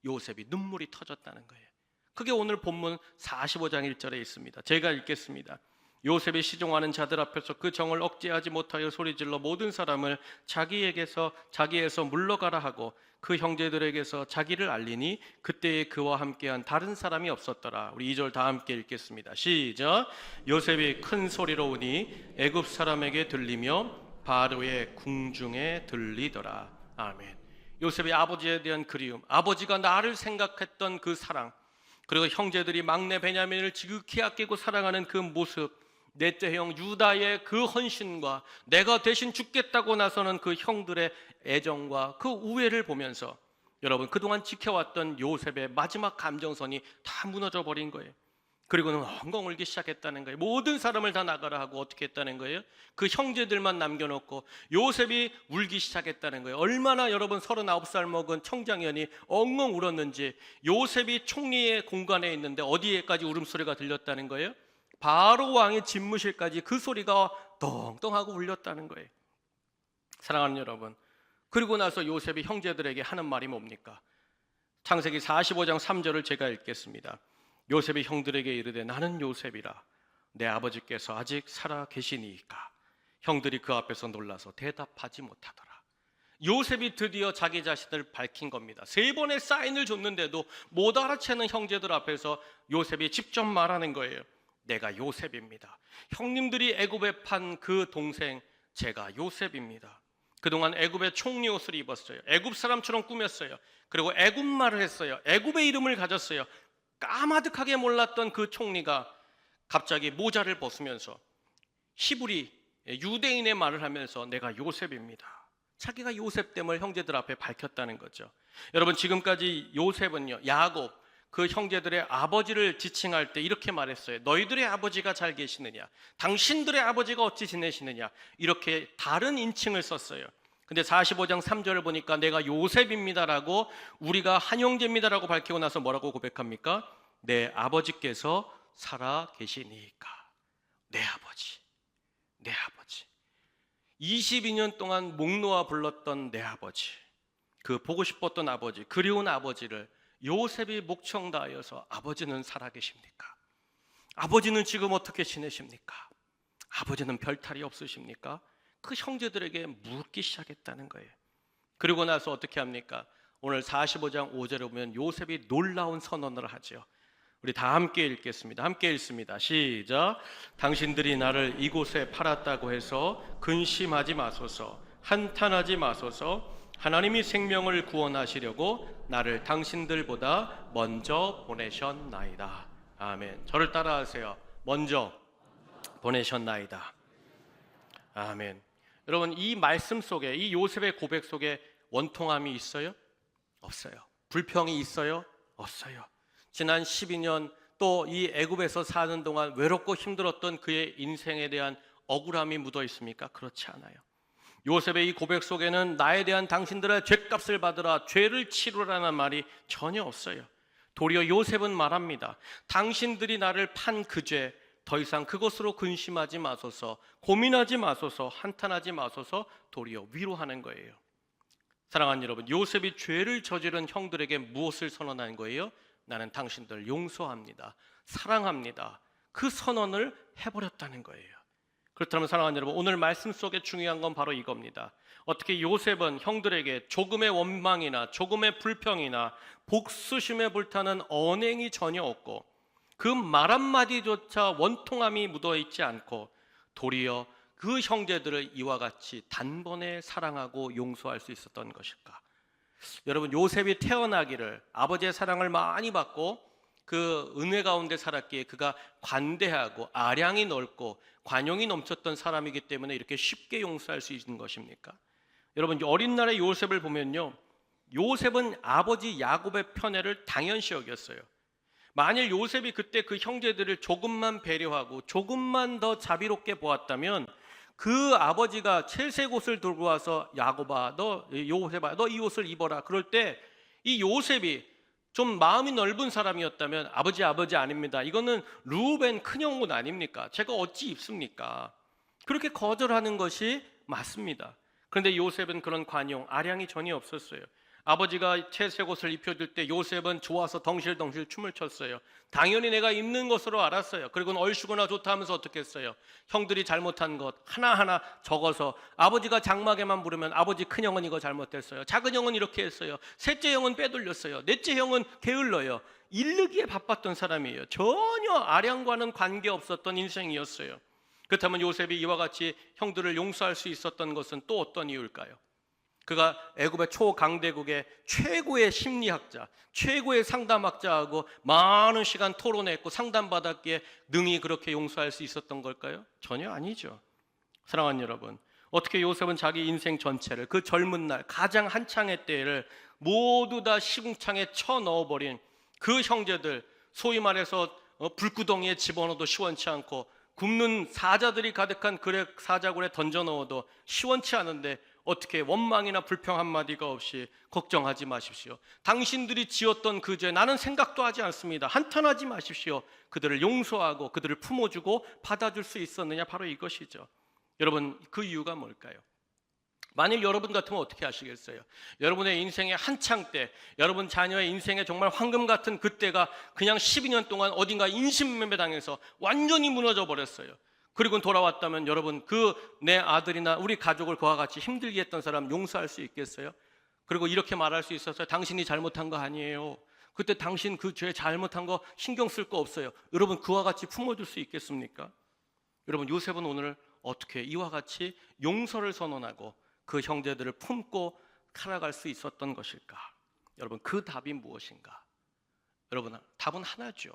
Speaker 1: 요셉이 눈물이 터졌다는 거예요. 그게 오늘 본문 45장 1절에 있습니다. 제가 읽겠습니다. 요셉이 시종하는 자들 앞에서 그 정을 억제하지 못하여 소리질러 모든 사람을 자기에서 물러가라 하고 그 형제들에게서 자기를 알리니 그때에 그와 함께한 다른 사람이 없었더라. 우리 2절 다 함께 읽겠습니다. 시작. 요셉이 큰 소리로 우니 애굽 사람에게 들리며 바로의 궁중에 들리더라. 아멘. 요셉이 아버지에 대한 그리움, 아버지가 나를 생각했던 그 사랑, 그리고 형제들이 막내 베냐민을 지극히 아끼고 사랑하는 그 모습, 넷째 형 유다의 그 헌신과 내가 대신 죽겠다고 나서는 그 형들의 애정과 그 우애를 보면서 여러분, 그동안 지켜왔던 요셉의 마지막 감정선이 다 무너져 버린 거예요. 그리고는 엉엉 울기 시작했다는 거예요. 모든 사람을 다 나가라 하고 어떻게 했다는 거예요? 그 형제들만 남겨놓고 요셉이 울기 시작했다는 거예요. 얼마나 여러분 39살 먹은 청장년이 엉엉 울었는지, 요셉이 총리의 공간에 있는데 어디에까지 울음소리가 들렸다는 거예요? 바로 왕의 집무실까지 그 소리가 덩덩하고 울렸다는 거예요. 사랑하는 여러분, 그리고 나서 요셉이 형제들에게 하는 말이 뭡니까? 창세기 45장 3절을 제가 읽겠습니다. 요셉이 형들에게 이르되 나는 요셉이라 내 아버지께서 아직 살아 계시니이까. 형들이 그 앞에서 놀라서 대답하지 못하더라. 요셉이 드디어 자기 자신을 밝힌 겁니다. 3번의 사인을 줬는데도 못 알아채는 형제들 앞에서 요셉이 직접 말하는 거예요. 내가 요셉입니다. 형님들이 애굽에 판 그 동생 제가 요셉입니다. 그동안 애굽의 총리 옷을 입었어요. 애굽 사람처럼 꾸몄어요. 그리고 애굽 말을 했어요. 애굽의 이름을 가졌어요. 까마득하게 몰랐던 그 총리가 갑자기 모자를 벗으면서 히브리 유대인의 말을 하면서 내가 요셉입니다. 자기가 요셉됨을 형제들 앞에 밝혔다는 거죠. 여러분, 지금까지 요셉은요, 야곱 그 형제들의 아버지를 지칭할 때 이렇게 말했어요. 너희들의 아버지가 잘 계시느냐, 당신들의 아버지가 어찌 지내시느냐, 이렇게 다른 인칭을 썼어요. 근데 45장 3절을 보니까 내가 요셉입니다라고, 우리가 한 형제입니다라고 밝히고 나서 뭐라고 고백합니까? 내 아버지께서 살아 계시니까. 내 아버지, 내 아버지. 22년 동안 목 놓아 불렀던 내 아버지, 그 보고 싶었던 아버지, 그리운 아버지를 요셉이 목청 다하여서 아버지는 살아계십니까? 아버지는 지금 어떻게 지내십니까? 아버지는 별탈이 없으십니까? 그 형제들에게 묻기 시작했다는 거예요. 그리고 나서 어떻게 합니까? 오늘 45장 5절에 보면 요셉이 놀라운 선언을 하죠. 우리 다 함께 읽겠습니다. 함께 읽습니다. 시작. 당신들이 나를 이곳에 팔았다고 해서 근심하지 마소서, 한탄하지 마소서. 하나님이 생명을 구원하시려고 나를 당신들보다 먼저 보내셨나이다. 아멘. 저를 따라하세요. 먼저 보내셨나이다. 아멘. 여러분, 이 말씀 속에, 이 요셉의 고백 속에 원통함이 있어요? 없어요. 불평이 있어요? 없어요. 지난 12년 또 이 애굽에서 사는 동안 외롭고 힘들었던 그의 인생에 대한 억울함이 묻어 있습니까? 그렇지 않아요. 요셉의 이 고백 속에는 나에 대한 당신들의 죄값을 받으라, 죄를 치르라는 말이 전혀 없어요. 도리어 요셉은 말합니다. 당신들이 나를 판 그 죄, 더 이상 그것으로 근심하지 마소서, 고민하지 마소서, 한탄하지 마소서. 도리어 위로하는 거예요. 사랑하는 여러분, 요셉이 죄를 저지른 형들에게 무엇을 선언한 거예요? 나는 당신들 용서합니다, 사랑합니다. 그 선언을 해버렸다는 거예요. 그렇다면 사랑하는 여러분, 오늘 말씀 속에 중요한 건 바로 이겁니다. 어떻게 요셉은 형들에게 조금의 원망이나 조금의 불평이나 복수심에 불타는 언행이 전혀 없고, 그 말 한마디조차 원통함이 묻어있지 않고, 도리어 그 형제들을 이와 같이 단번에 사랑하고 용서할 수 있었던 것일까? 여러분, 요셉이 태어나기를 아버지의 사랑을 많이 받고 그 은혜 가운데 살았기에 그가 관대하고 아량이 넓고 관용이 넘쳤던 사람이기 때문에 이렇게 쉽게 용서할 수 있는 것입니까? 여러분, 어린 날의 요셉을 보면요, 요셉은 아버지 야곱의 편애를 당연시 여겼어요. 만일 요셉이 그때 그 형제들을 조금만 배려하고 조금만 더 자비롭게 보았다면 그 아버지가 채색 옷을 들고 와서 야곱아, 요셉아, 너 이 옷을 입어라. 그럴 때 이 요셉이 좀 마음이 넓은 사람이었다면 아버지 아닙니다. 이거는 루벤 큰형 옷 아닙니까? 제가 어찌 입습니까? 그렇게 거절하는 것이 맞습니다. 그런데 요셉은 그런 관용, 아량이 전혀 없었어요. 아버지가 채색 옷을 입혀줄 때 요셉은 좋아서 덩실덩실 춤을 췄어요. 당연히 내가 입는 것으로 알았어요. 그리고 얼씨구나 좋다 하면서 어떻게 했어요? 형들이 잘못한 것 하나하나 적어서 아버지가 장막에만 부르면 아버지 큰형은 이거 잘못했어요, 작은 형은 이렇게 했어요, 셋째 형은 빼돌렸어요, 넷째 형은 게을러요. 일르기에 바빴던 사람이에요. 전혀 아량과는 관계없었던 인생이었어요. 그렇다면 요셉이 이와 같이 형들을 용서할 수 있었던 것은 또 어떤 이유일까요? 그가 애굽의 초강대국의 최고의 심리학자, 최고의 상담학자하고 많은 시간 토론했고 상담받았기에 능히 그렇게 용서할 수 있었던 걸까요? 전혀 아니죠. 사랑하는 여러분, 어떻게 요셉은 자기 인생 전체를, 그 젊은 날 가장 한창의 때를 모두 다 시궁창에 쳐넣어버린 그 형제들, 소위 말해서 불구덩이에 집어넣어도 시원치 않고 굶는 사자들이 가득한 사자굴에 던져넣어도 시원치 않은데 어떻게 원망이나 불평 한마디가 없이 걱정하지 마십시오, 당신들이 지었던 그 죄 나는 생각도 하지 않습니다, 한탄하지 마십시오, 그들을 용서하고 그들을 품어주고 받아줄 수 있었느냐? 바로 이것이죠. 여러분, 그 이유가 뭘까요? 만일 여러분 같으면 어떻게 하시겠어요? 여러분의 인생의 한창 때, 여러분 자녀의 인생의 정말 황금 같은 그때가 그냥 12년 동안 어딘가 인신매매당해서 완전히 무너져 버렸어요. 그리고 돌아왔다면 여러분, 그 내 아들이나 우리 가족을 그와 같이 힘들게 했던 사람 용서할 수 있겠어요? 그리고 이렇게 말할 수 있었어요. 당신이 잘못한 거 아니에요, 그때 당신 그 죄 잘못한 거 신경 쓸 거 없어요. 여러분, 그와 같이 품어줄 수 있겠습니까? 여러분, 요셉은 오늘 어떻게 이와 같이 용서를 선언하고 그 형제들을 품고 살아갈 수 있었던 것일까? 여러분, 그 답이 무엇인가? 여러분, 답은 하나죠.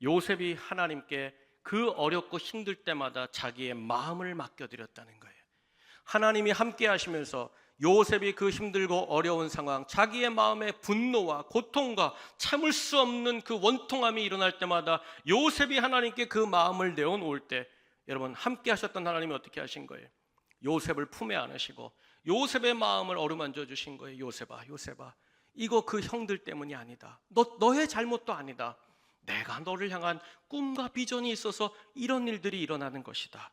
Speaker 1: 요셉이 하나님께 그 어렵고 힘들 때마다 자기의 마음을 맡겨드렸다는 거예요. 하나님이 함께 하시면서 요셉이 그 힘들고 어려운 상황, 자기의 마음의 분노와 고통과 참을 수 없는 그 원통함이 일어날 때마다 요셉이 하나님께 그 마음을 내어놓을 때, 여러분 함께 하셨던 하나님이 어떻게 하신 거예요? 요셉을 품에 안으시고 요셉의 마음을 어루만져 주신 거예요. 요셉아, 요셉아, 이거 그 형들 때문이 아니다. 너의 잘못도 아니다. 내가 너를 향한 꿈과 비전이 있어서 이런 일들이 일어나는 것이다.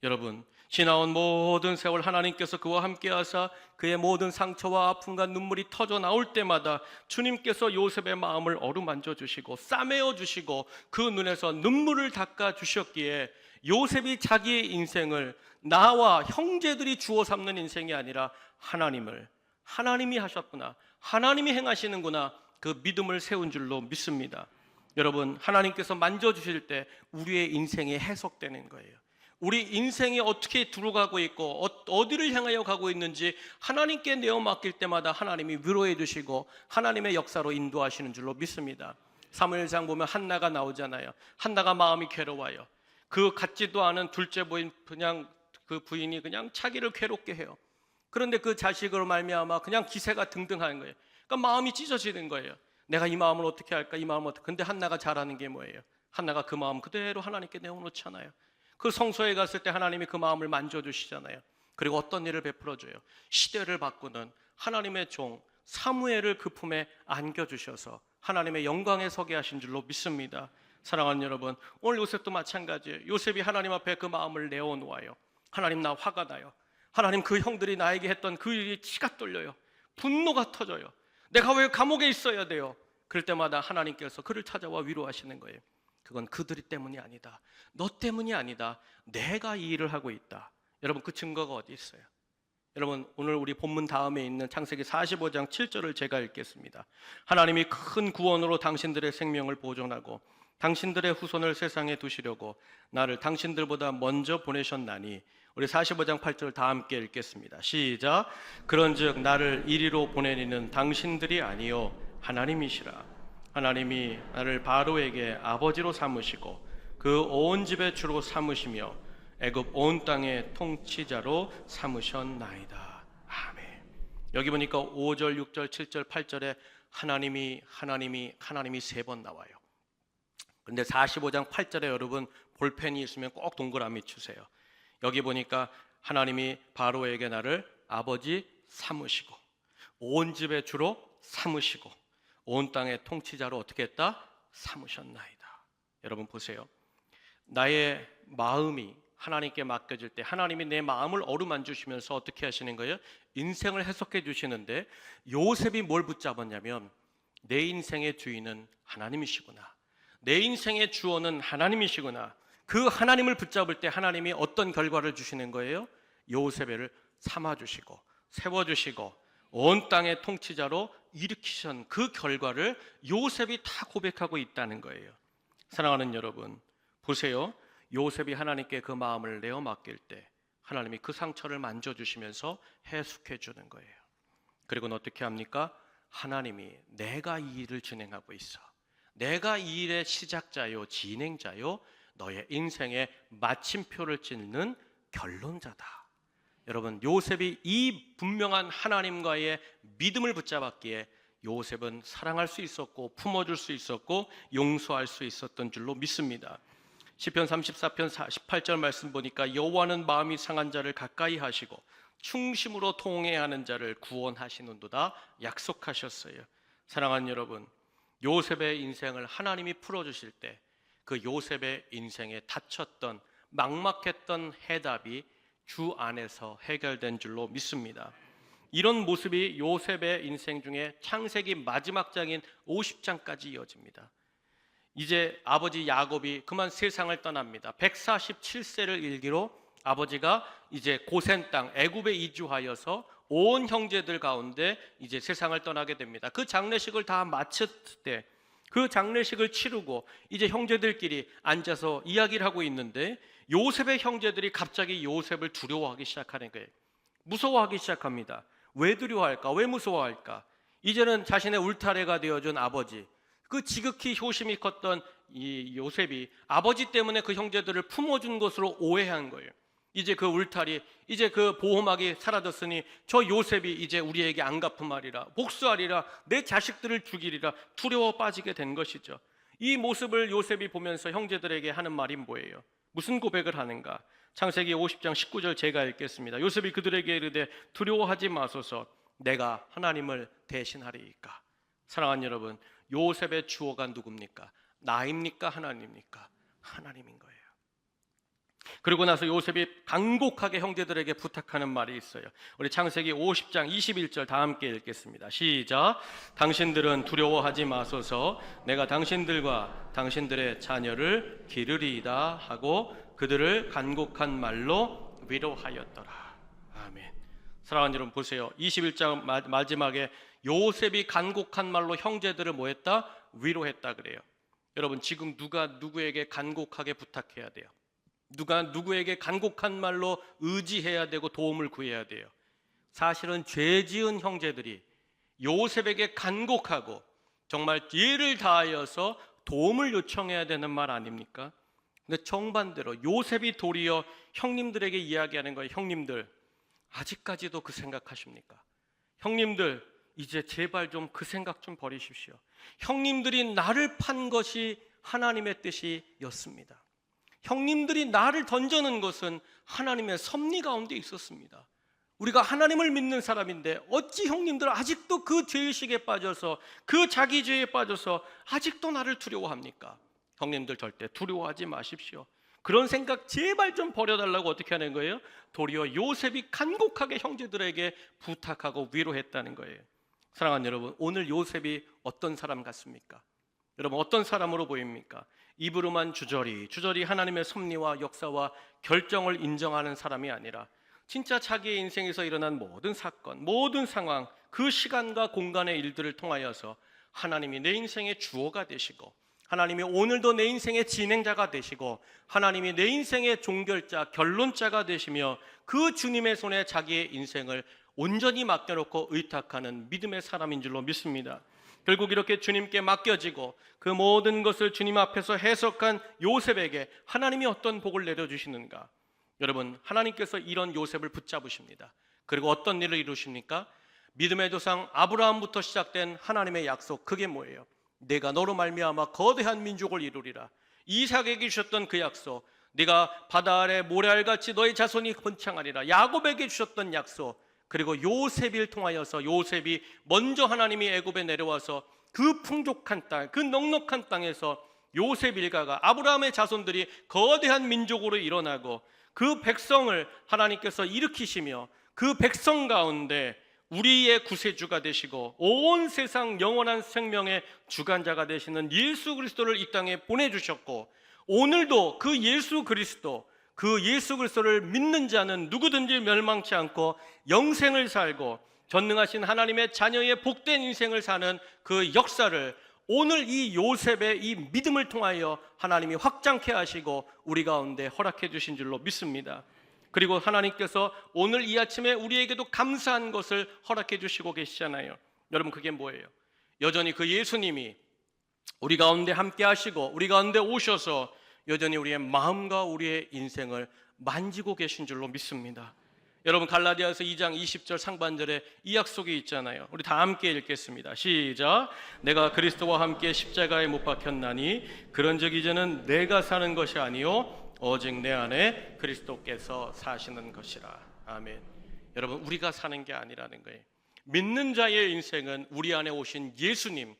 Speaker 1: 여러분, 지나온 모든 세월 하나님께서 그와 함께 하사 그의 모든 상처와 아픔과 눈물이 터져 나올 때마다 주님께서 요셉의 마음을 어루만져 주시고 싸매어 주시고 그 눈에서 눈물을 닦아 주셨기에 요셉이 자기의 인생을 나와 형제들이 주워 삼는 인생이 아니라 하나님이 하셨구나, 하나님이 행하시는구나, 그 믿음을 세운 줄로 믿습니다. 여러분, 하나님께서 만져주실 때 우리의 인생이 해석되는 거예요. 우리 인생이 어떻게 들어가고 있고 어디를 향하여 가고 있는지 하나님께 내어 맡길 때마다 하나님이 위로해 주시고 하나님의 역사로 인도하시는 줄로 믿습니다. 사무엘상 보면 한나가 나오잖아요. 한나가 마음이 괴로워요. 그 같지도 않은 둘째 부인, 그냥 그 부인이 그냥 자기를 괴롭게 해요. 그런데 그 자식으로 말미암아 그냥 기세가 등등하는 거예요. 그러니까 마음이 찢어지는 거예요. 내가 이 마음을 어떻게 할까, 이 마음을 어떻게. 근데 한나가 잘하는 게 뭐예요? 한나가 그 마음 그대로 하나님께 내어놓잖아요. 그 성소에 갔을 때 하나님이 그 마음을 만져주시잖아요. 그리고 어떤 일을 베풀어줘요? 시대를 바꾸는 하나님의 종 사무엘을 그 품에 안겨주셔서 하나님의 영광에 서게 하신 줄로 믿습니다. 사랑하는 여러분, 오늘 요셉도 마찬가지예요. 요셉이 하나님 앞에 그 마음을 내어놓아요. 하나님, 나 화가 나요. 하나님, 그 형들이 나에게 했던 그 일이 치가 떨려요. 분노가 터져요. 내가 왜 감옥에 있어야 돼요? 그럴 때마다 하나님께서 그를 찾아와 위로하시는 거예요. 그건 그들이 때문이 아니다. 너 때문이 아니다. 내가 이 일을 하고 있다. 여러분, 그 증거가 어디 있어요? 여러분, 오늘 우리 본문 다음에 있는 창세기 45장 7절을 제가 읽겠습니다. 하나님이 큰 구원으로 당신들의 생명을 보존하고 당신들의 후손을 세상에 두시려고 나를 당신들보다 먼저 보내셨나니. 우리 45장 8절 다 함께 읽겠습니다. 시작. 그런즉 나를 이리로 보내니는 당신들이 아니요 하나님이시라. 하나님이 나를 바로에게 아버지로 삼으시고 그 온 집의 주로 삼으시며 애굽 온 땅의 통치자로 삼으셨나이다. 아멘. 여기 보니까 5절, 6절, 7절, 8절에 하나님이 3번 나와요. 근데 45장 8절에 여러분 볼펜이 있으면 꼭 동그라미 치세요. 여기 보니까 하나님이 바로에게 나를 아버지 삼으시고 온 집의 주로 삼으시고 온 땅의 통치자로 어떻게 했다? 삼으셨나이다. 여러분 보세요. 나의 마음이 하나님께 맡겨질 때 하나님이 내 마음을 어루만지시면서 어떻게 하시는 거예요? 인생을 해석해 주시는데 요셉이 뭘 붙잡았냐면 내 인생의 주인은 하나님이시구나. 내 인생의 주어는 하나님이시구나. 그 하나님을 붙잡을 때 하나님이 어떤 결과를 주시는 거예요? 요셉을 삼아주시고 세워주시고 온 땅의 통치자로 일으키신 그 결과를 요셉이 다 고백하고 있다는 거예요. 사랑하는 여러분, 보세요. 요셉이 하나님께 그 마음을 내어 맡길 때 하나님이 그 상처를 만져주시면서 해숙해 주는 거예요. 그리고는 어떻게 합니까? 하나님이 내가 이 일을 진행하고 있어. 내가 이 일의 시작자요 진행자요 너의 인생의 마침표를 찍는 결론자다. 여러분, 요셉이 이 분명한 하나님과의 믿음을 붙잡았기에 요셉은 사랑할 수 있었고 품어줄 수 있었고 용서할 수 있었던 줄로 믿습니다. 시편 34편 18절 말씀 보니까 여호와는 마음이 상한 자를 가까이 하시고 충심으로 통회하는 자를 구원하시는도다 약속하셨어요. 사랑하는 여러분, 요셉의 인생을 하나님이 풀어주실 때 그 요셉의 인생에 닫혔던 막막했던 해답이 주 안에서 해결된 줄로 믿습니다. 이런 모습이 요셉의 인생 중에 창세기 마지막 장인 50장까지 이어집니다. 이제 아버지 야곱이 그만 세상을 떠납니다. 147세를 일기로 아버지가 이제 고센 땅 애굽에 이주하여서 온 형제들 가운데 이제 세상을 떠나게 됩니다. 그 장례식을 다 마칠 때 그 장례식을 치르고 이제 형제들끼리 앉아서 이야기를 하고 있는데 요셉의 형제들이 갑자기 요셉을 두려워하기 시작하는 거예요. 무서워하기 시작합니다. 왜 두려워할까? 왜 무서워할까? 이제는 자신의 울타리가 되어준 아버지, 그 지극히 효심이 컸던
Speaker 2: 이 요셉이 아버지 때문에 그 형제들을 품어준 것으로 오해한 거예요. 이제 그 울타리, 이제 그 보호막이 사라졌으니 저 요셉이 이제 우리에게 안 갚음하리라, 복수하리라, 내 자식들을 죽이리라 두려워 빠지게 된 것이죠. 이 모습을 요셉이 보면서 형제들에게 하는 말이 뭐예요? 무슨 고백을 하는가? 창세기 50장 19절 제가 읽겠습니다. 요셉이 그들에게 이르되 두려워하지 마소서, 내가 하나님을 대신하리이까. 사랑하는 여러분, 요셉의 주어가 누굽니까? 나입니까? 하나님입니까? 하나님인 거예요. 그리고 나서 요셉이 간곡하게 형제들에게 부탁하는 말이 있어요. 우리 창세기 50장 21절 다 함께 읽겠습니다. 시작. 당신들은 두려워하지 마소서, 내가 당신들과 당신들의 자녀를 기르리이다 하고 그들을 간곡한 말로 위로하였더라. 아멘. 사랑하는 여러분, 보세요. 21장 마지막에 요셉이 간곡한 말로 형제들을 뭐 했다? 위로했다 그래요. 여러분, 지금 누가 누구에게 간곡하게 부탁해야 돼요? 누가 누구에게 간곡한 말로 의지해야 되고 도움을 구해야 돼요? 사실은 죄 지은 형제들이 요셉에게 간곡하고 정말 예를 다하여서 도움을 요청해야 되는 말 아닙니까? 근데 정반대로 요셉이 도리어 형님들에게 이야기하는 거예요. 형님들, 아직까지도 그 생각하십니까? 형님들, 이제 제발 좀 그 생각 좀 버리십시오. 형님들이 나를 판 것이 하나님의 뜻이었습니다. 형님들이 나를 던져놓은 것은 하나님의 섭리 가운데 있었습니다. 우리가 하나님을 믿는 사람인데 어찌 형님들 아직도 그 죄의식에 빠져서, 그 자기 죄에 빠져서 아직도 나를 두려워합니까? 형님들 절대 두려워하지 마십시오. 그런 생각 제발 좀 버려달라고 어떻게 하는 거예요? 도리어 요셉이 간곡하게 형제들에게 부탁하고 위로했다는 거예요. 사랑하는 여러분, 오늘 요셉이 어떤 사람 같습니까? 여러분, 어떤 사람으로 보입니까? 입으로만 주저리 하나님의 섭리와 역사와 결정을 인정하는 사람이 아니라 진짜 자기의 인생에서 일어난 모든 사건, 모든 상황, 그 시간과 공간의 일들을 통하여서 하나님이 내 인생의 주어가 되시고, 하나님이 오늘도 내 인생의 진행자가 되시고, 하나님이 내 인생의 종결자, 결론자가 되시며 그 주님의 손에 자기의 인생을 온전히 맡겨놓고 의탁하는 믿음의 사람인 줄로 믿습니다. 결국 이렇게 주님께 맡겨지고 그 모든 것을 주님 앞에서 해석한 요셉에게 하나님이 어떤 복을 내려주시는가? 여러분, 하나님께서 이런 요셉을 붙잡으십니다. 그리고 어떤 일을 이루십니까? 믿음의 조상 아브라함부터 시작된 하나님의 약속, 그게 뭐예요? 내가 너로 말미암아 거대한 민족을 이루리라. 이삭에게 주셨던 그 약속, 네가 바다 아래 모래알같이 너의 자손이 번창하리라. 야곱에게 주셨던 약속, 그리고 요셉을 통하여서 요셉이 먼저 하나님이 애굽에 내려와서 그 풍족한 땅, 그 넉넉한 땅에서 요셉 일가가, 아브라함의 자손들이 거대한 민족으로 일어나고 그 백성을 하나님께서 일으키시며 그 백성 가운데 우리의 구세주가 되시고 온 세상 영원한 생명의 주관자가 되시는 예수 그리스도를 이 땅에 보내주셨고, 오늘도 그 예수 그리스도를 믿는 자는 누구든지 멸망치 않고 영생을 살고 전능하신 하나님의 자녀의 복된 인생을 사는 그 역사를 오늘 이 요셉의 이 믿음을 통하여 하나님이 확장케 하시고 우리 가운데 허락해 주신 줄로 믿습니다. 그리고 하나님께서 오늘 이 아침에 우리에게도 감사한 것을 허락해 주시고 계시잖아요. 여러분, 그게 뭐예요? 여전히 그 예수님이 우리 가운데 함께 하시고 우리 가운데 오셔서 여전히 우리의 마음과 우리의 인생을 만지고 계신 줄로 믿습니다. 여러분, 갈라디아서 2장 20절 상반절에 이 약속이 있잖아요. 우리 다 함께 읽겠습니다. 시작. 내가 그리스도와 함께 십자가에 못 박혔나니 그런즉 이제는 내가 사는 것이 아니요 오직 내 안에 그리스도께서 사시는 것이라. 아멘. 여러분, 우리가 사는 게 아니라는 거예요. 믿는 자의 인생은 우리 안에 오신 예수님,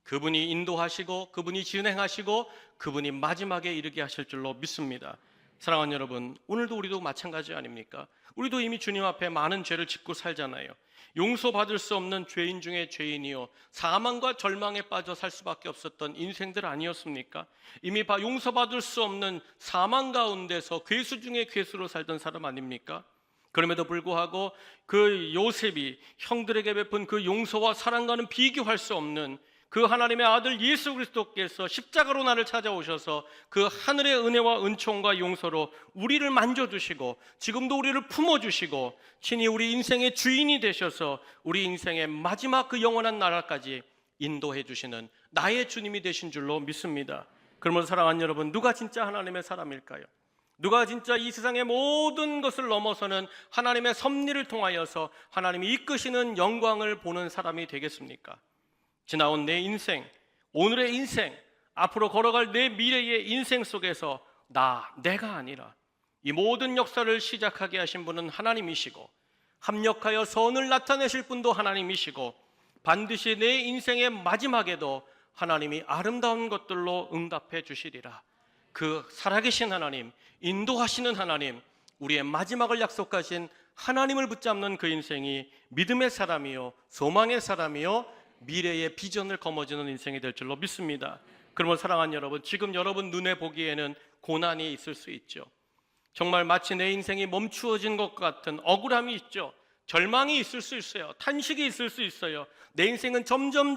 Speaker 2: 그분이 인도하시고 그분이 진행하시고 그분이 마지막에 이르게 하실 줄로 믿습니다. 사랑하는 여러분, 오늘도 우리도 마찬가지 아닙니까? 우리도 이미 주님 앞에 많은 죄를 짓고 살잖아요. 용서받을 수 없는 죄인 중에 죄인이요, 사망과 절망에 빠져 살 수밖에 없었던 인생들 아니었습니까? 이미 용서받을 수 없는 사망 가운데서 괴수 중에 괴수로 살던 사람 아닙니까? 그럼에도 불구하고 그 요셉이 형들에게 베푼 그 용서와 사랑과는 비교할 수 없는 그 하나님의 아들 예수 그리스도께서 십자가로 나를 찾아오셔서 그 하늘의 은혜와 은총과 용서로 우리를 만져주시고 지금도 우리를 품어주시고 친히 우리 인생의 주인이 되셔서 우리 인생의 마지막 그 영원한 나라까지 인도해 주시는 나의 주님이 되신 줄로 믿습니다. 그러면 사랑하는 여러분, 누가 진짜 하나님의 사람일까요? 누가 진짜 이 세상의 모든 것을 넘어서는 하나님의 섭리를 통하여서 하나님이 이끄시는 영광을 보는 사람이 되겠습니까? 지나온 내 인생, 오늘의 인생, 앞으로 걸어갈 내 미래의 인생 속에서 내가 아니라 이 모든 역사를 시작하게 하신 분은 하나님이시고, 합력하여 선을 나타내실 분도 하나님이시고, 반드시 내 인생의 마지막에도 하나님이 아름다운 것들로 응답해 주시리라. 그 살아계신 하나님, 인도하시는 하나님, 우리의 마지막을 약속하신 하나님을 붙잡는 그 인생이 믿음의 사람이요, 소망의 사람이요, 미래의 비전을 거머쥐는 인생이 될 줄로 믿습니다. 그러면 사랑하는 여러분, 지금 여러분 눈에 보기에는 고난이 있을 수 있죠. 정말 마치 내 인생이 멈추어진 것 같은 억울함이 있죠. 절망이 있을 수 있어요. 탄식이 있을 수 있어요. 내 인생은 점점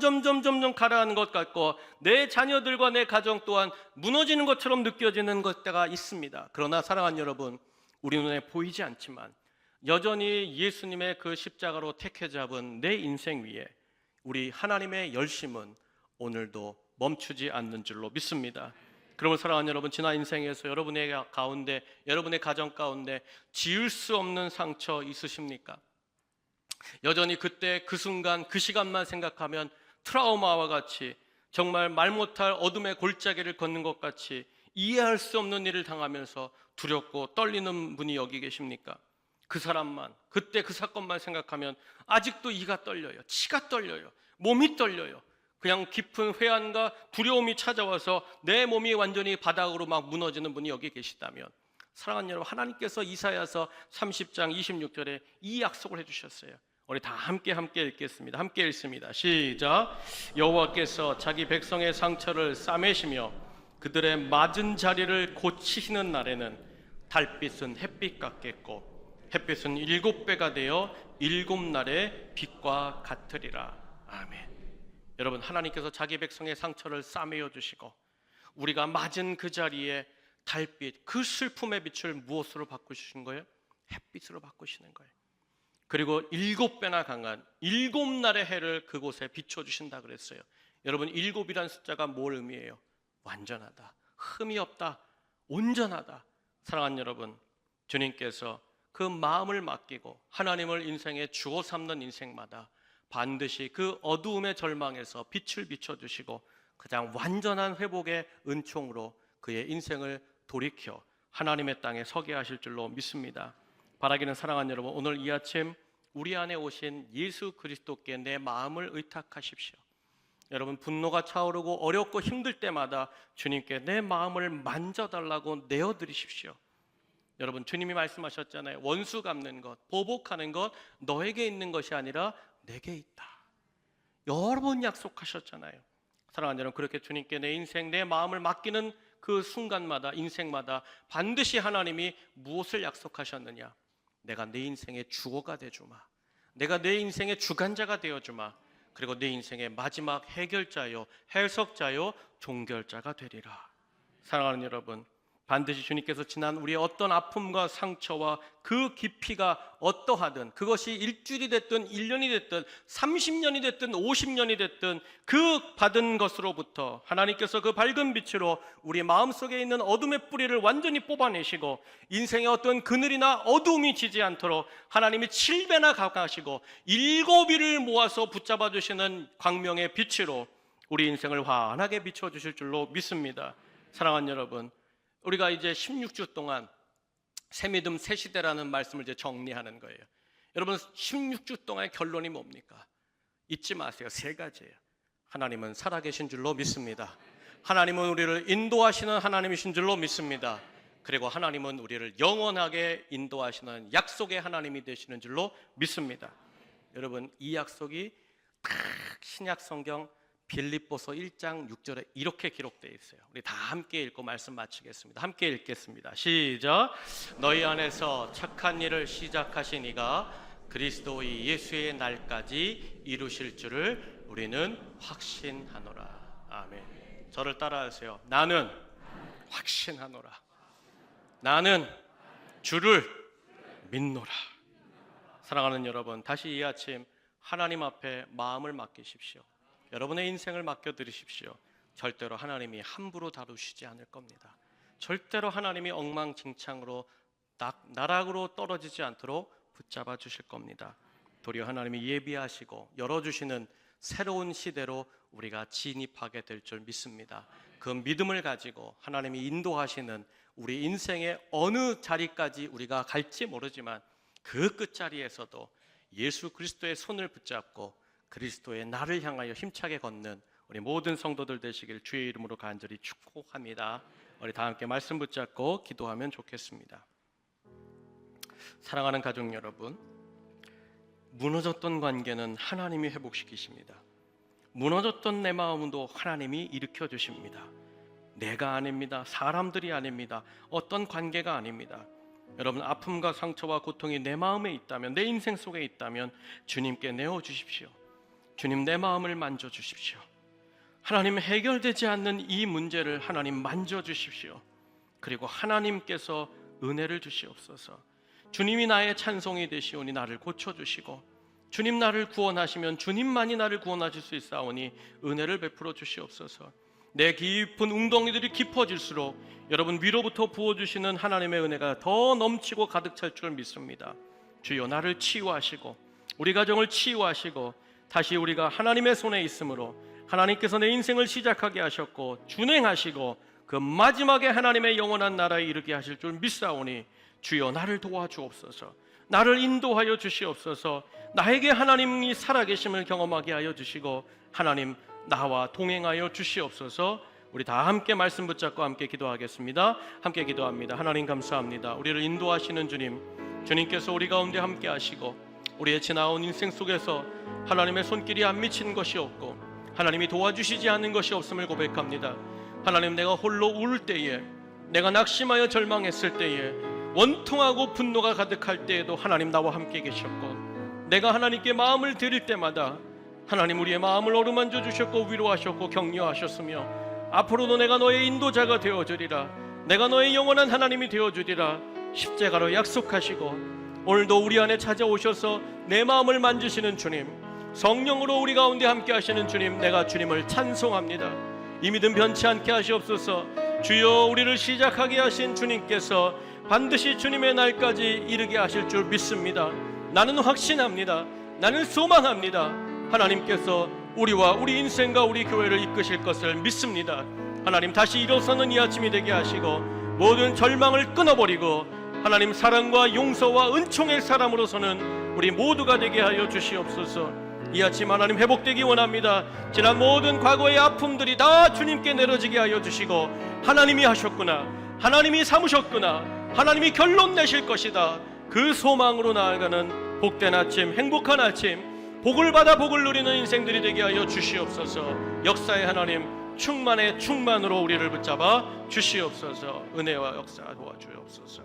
Speaker 2: 가라앉는 것 같고, 내 자녀들과 내 가정 또한 무너지는 것처럼 느껴지는 것때가 있습니다. 그러나 사랑하는 여러분, 우리 눈에 보이지 않지만 여전히 예수님의 그 십자가로 택해 잡은 내 인생 위에 우리 하나님의 열심은 오늘도 멈추지 않는 줄로 믿습니다. 그러면 사랑하는 여러분, 지난 인생에서 여러분의 가운데, 여러분의 가정 가운데 지울 수 없는 상처 있으십니까? 여전히 그때 그 순간 그 시간만 생각하면 트라우마와 같이, 정말 말 못할 어둠의 골짜기를 걷는 것 같이 이해할 수 없는 일을 당하면서 두렵고 떨리는 분이 여기 계십니까? 그 사람만, 그때 그 사건만 생각하면 아직도 이가 떨려요. 치가 떨려요. 몸이 떨려요. 그냥 깊은 회한과 두려움이 찾아와서 내 몸이 완전히 바닥으로 막 무너지는 분이 여기 계시다면, 사랑하는 여러분, 하나님께서 이사야서 30장 26절에 이 약속을 해주셨어요. 우리 다 함께 읽겠습니다. 함께 읽습니다. 시작. 여호와께서 자기 백성의 상처를 싸매시며 그들의 맞은 자리를 고치시는 날에는 달빛은 햇빛 같겠고 햇빛은 7배가 되어 7날의 빛과 같으리라. 아멘. 여러분, 하나님께서 자기 백성의 상처를 싸매어 주시고 우리가 맞은 그 자리에 달빛, 그 슬픔의 빛을 무엇으로 바꾸시는 거예요? 햇빛으로 바꾸시는 거예요. 그리고 7배나 강한 7날의 해를 그곳에 비춰주신다 그랬어요. 여러분, 7이라는 숫자가 뭘 의미해요? 완전하다, 흠이 없다, 온전하다. 사랑하는 여러분, 주님께서 그 마음을 맡기고 하나님을 인생의 주어 삼는 인생마다 반드시 그 어두움의 절망에서 빛을 비춰주시고 가장 완전한 회복의 은총으로 그의 인생을 돌이켜 하나님의 땅에 서게 하실 줄로 믿습니다. 바라기는 사랑하는 여러분, 오늘 이 아침 우리 안에 오신 예수 그리스도께 내 마음을 의탁하십시오. 여러분, 분노가 차오르고 어렵고 힘들 때마다 주님께 내 마음을 만져달라고 내어드리십시오. 여러분, 주님이 말씀하셨잖아요. 원수 갚는 것, 보복하는 것 너에게 있는 것이 아니라 내게 있다. 여러 번 약속하셨잖아요. 사랑하는 여러분, 그렇게 주님께 내 인생, 내 마음을 맡기는 그 순간마다, 인생마다 반드시 하나님이 무엇을 약속하셨느냐? 내가 내 인생의 주어가 되주마. 내가 내 인생의 주관자가 되어주마. 그리고 내 인생의 마지막 해결자요, 해석자요, 종결자가 되리라. 사랑하는 여러분, 반드시 주님께서 지난 우리의 어떤 아픔과 상처와 그 깊이가 어떠하든, 그것이 일주일이 됐든 1년이 됐든 30년이 됐든 50년이 됐든 그 받은 것으로부터 하나님께서 그 밝은 빛으로 우리 마음속에 있는 어둠의 뿌리를 완전히 뽑아내시고 인생의 어떤 그늘이나 어두움이 지지 않도록 하나님이 7배나 강하시고 7위를 모아서 붙잡아 주시는 광명의 빛으로 우리 인생을 환하게 비춰주실 줄로 믿습니다. 사랑하는 여러분, 우리가 이제 16주 동안 새믿음 새시대라는 말씀을 이제 정리하는 거예요. 여러분, 16주 동안의 결론이 뭡니까? 잊지 마세요. 3가지예요. 하나님은 살아계신 줄로 믿습니다. 하나님은 우리를 인도하시는 하나님이신 줄로 믿습니다. 그리고 하나님은 우리를 영원하게 인도하시는 약속의 하나님이 되시는 줄로 믿습니다. 여러분, 이 약속이 딱 신약 성경 빌립보서 1장 6절에 이렇게 기록되어 있어요. 우리 다 함께 읽고 말씀 마치겠습니다. 함께 읽겠습니다. 시작. 너희 안에서 착한 일을 시작하신 이가 그리스도의 예수의 날까지 이루실 줄을 우리는 확신하노라. 아멘. 저를 따라하세요. 나는 확신하노라. 나는 주를 믿노라. 사랑하는 여러분, 다시 이 아침 하나님 앞에 마음을 맡기십시오. 여러분의 인생을 맡겨드리십시오. 절대로 하나님이 함부로 다루시지 않을 겁니다. 절대로 하나님이 엉망진창으로 나락으로 떨어지지 않도록 붙잡아 주실 겁니다. 도리어 하나님이 예비하시고 열어주시는 새로운 시대로 우리가 진입하게 될 줄 믿습니다. 그 믿음을 가지고 하나님이 인도하시는 우리 인생의 어느 자리까지 우리가 갈지 모르지만 그 끝자리에서도 예수 그리스도의 손을 붙잡고 그리스도의 나를 향하여 힘차게 걷는 우리 모든 성도들 되시길 주의 이름으로 간절히 축복합니다. 우리 다 함께 말씀 붙잡고 기도하면 좋겠습니다. 사랑하는 가족 여러분, 무너졌던 관계는 하나님이 회복시키십니다. 무너졌던 내 마음도 하나님이 일으켜 주십니다. 내가 아닙니다. 사람들이 아닙니다. 어떤 관계가 아닙니다. 여러분, 아픔과 상처와 고통이 내 마음에 있다면, 내 인생 속에 있다면 주님께 내어주십시오. 주님, 내 마음을 만져주십시오. 하나님, 해결되지 않는 이 문제를 하나님 만져주십시오. 그리고 하나님께서 은혜를 주시옵소서. 주님이 나의 찬송이 되시오니 나를 고쳐주시고, 주님 나를 구원하시면 주님만이 나를 구원하실 수 있사오니 은혜를 베풀어 주시옵소서. 내 깊은 웅덩이들이 깊어질수록 여러분 위로부터 부어주시는 하나님의 은혜가 더 넘치고 가득 찰 줄 믿습니다. 주여, 나를 치유하시고 우리 가정을 치유하시고 다시 우리가 하나님의 손에 있으므로 하나님께서 내 인생을 시작하게 하셨고 준행하시고 그 마지막에 하나님의 영원한 나라에 이르게 하실 줄 믿사오니 주여, 나를 도와주옵소서. 나를 인도하여 주시옵소서. 나에게 하나님이 살아계심을 경험하게 하여 주시고 하나님, 나와 동행하여 주시옵소서. 우리 다 함께 말씀 붙잡고 함께 기도하겠습니다. 함께 기도합니다. 하나님, 감사합니다. 우리를 인도하시는 주님, 주님께서 우리 가운데 함께 하시고 우리의 지나온 인생 속에서 하나님의 손길이 안 미친 것이 없고 하나님이 도와주시지 않는 것이 없음을 고백합니다. 하나님, 내가 홀로 울 때에, 내가 낙심하여 절망했을 때에, 원통하고 분노가 가득할 때에도 하나님 나와 함께 계셨고, 내가 하나님께 마음을 드릴 때마다 하나님 우리의 마음을 어루만져 주셨고 위로하셨고 격려하셨으며, 앞으로도 내가 너의 인도자가 되어주리라, 내가 너의 영원한 하나님이 되어주리라 십자가로 약속하시고, 오늘도 우리 안에 찾아오셔서 내 마음을 만지시는 주님, 성령으로 우리 가운데 함께 하시는 주님, 내가 주님을 찬송합니다. 이 믿음 변치 않게 하시옵소서. 주여, 우리를 시작하게 하신 주님께서 반드시 주님의 날까지 이르게 하실 줄 믿습니다. 나는 확신합니다. 나는 소망합니다. 하나님께서 우리와 우리 인생과 우리 교회를 이끄실 것을 믿습니다. 하나님, 다시 일어서는 이 아침이 되게 하시고 모든 절망을 끊어버리고 하나님 사랑과 용서와 은총의 사람으로서는 우리 모두가 되게 하여 주시옵소서. 이 아침 하나님 회복되기 원합니다. 지난 모든 과거의 아픔들이 다 주님께 내려지게 하여 주시고, 하나님이 하셨구나, 하나님이 삼으셨구나, 하나님이 결론 내실 것이다, 그 소망으로 나아가는 복된 아침, 행복한 아침, 복을 받아 복을 누리는 인생들이 되게 하여 주시옵소서. 역사의 하나님, 충만의 충만으로 우리를 붙잡아 주시옵소서. 은혜와 역사 도와주옵소서.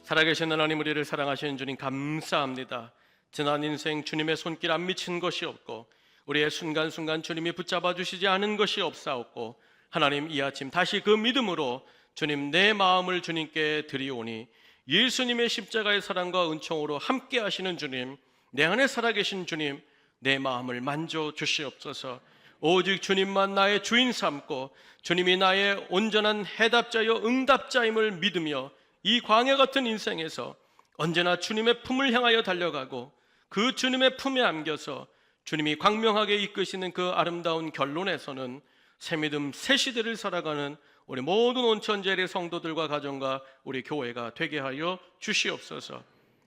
Speaker 2: 살아계신 하나님, 우리를 사랑하시는 주님 감사합니다. 지난 인생 주님의 손길 안 미친 것이 없고 우리의 순간순간 주님이 붙잡아 주시지 않은 것이 없사옵고, 하나님, 이 아침 다시 그 믿음으로 주님, 내 마음을 주님께 드리오니 예수님의 십자가의 사랑과 은총으로 함께 하시는 주님, 내 안에 살아계신 주님, 내 마음을 만져 주시옵소서. 오직 주님만 나의 주인 삼고 주님이 나의 온전한 해답자여 응답자임을 믿으며 이 광야 같은 인생에서 언제나 주님의 품을 향하여 달려가고 그 주님의 품에 안겨서 주님이 광명하게 이끄시는 그 아름다운 결론에서는 새믿음 새 시대를 살아가는 우리 모든 온천제리 성도들과 가정과 우리 교회가 되게 하여 주시옵소서.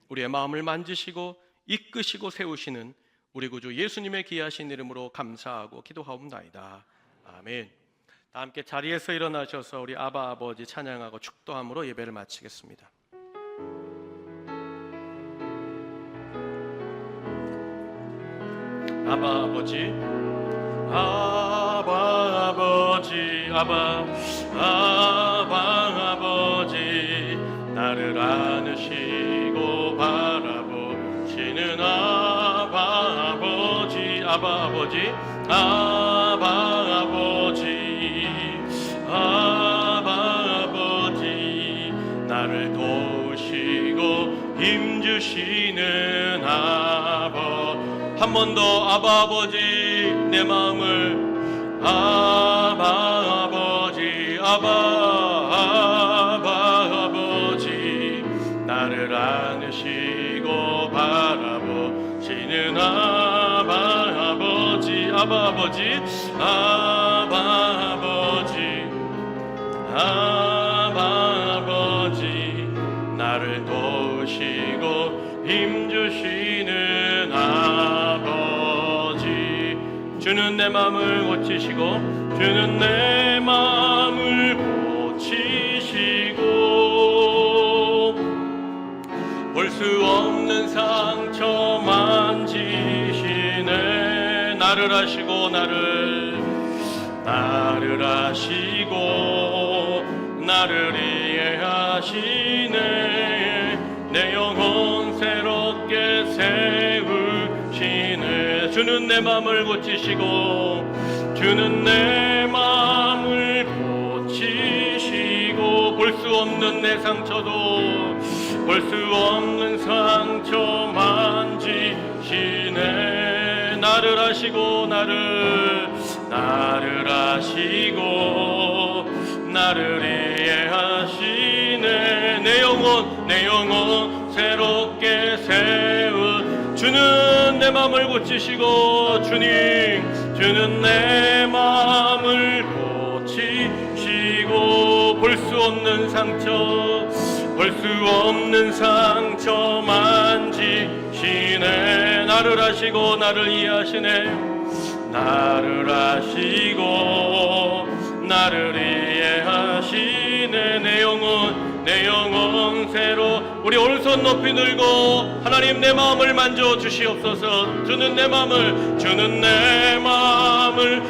Speaker 2: 우리의 마음을 만지시고 이끄시고 세우시는 우리 구주 예수님의 귀하신 이름으로 감사하고 기도하옵나이다. 아멘. 다 함께 자리에서 일어나셔서 우리 아바 아버지 찬양하고 축도함으로 예배를 마치겠습니다. 아바 아버지, 아바 아버지, 아바 아버지, 나를 안으시고 바라보시는 아바 아버지, 아바 아버지, 아바 아버지, 아바 아버지, 나를 도우시고 힘주시는 아버. 한 번 더, 아바 아버지, 내 마음을 아바 아버지, 아바 아버지, 아바 아버지, 나를 도우시고 힘주시는 아버지. 주는 내 마음을 고치시고, 주는 내 마음을 고치시고, 볼 수 없는 상처 만지시네. 나를 아시고, 나를 아시고, 나를 이해하시네. 내 영혼 새롭게 세우시네. 주는 내 마음을 고치시고, 주는 내 마음을 고치시고, 볼 수 없는 내 상처도 볼 수 없는 상처 만지시네. 나를 아시고, 나를 아시고, 나를 이해하시네. 내 영혼 새롭게 세우. 주는 내 마음을 고치시고, 주는 내 마음을 고치시고, 볼 수 없는 상처, 볼 수 없는 상처 만지시네. 나를 아시고, 나를 이해하시네. 나를 아시고, 나를 이해하시네. 내 영혼 새로. 우리 오른손 높이 들고 하나님 내 마음을 만져 주시옵소서. 주는 내 마음을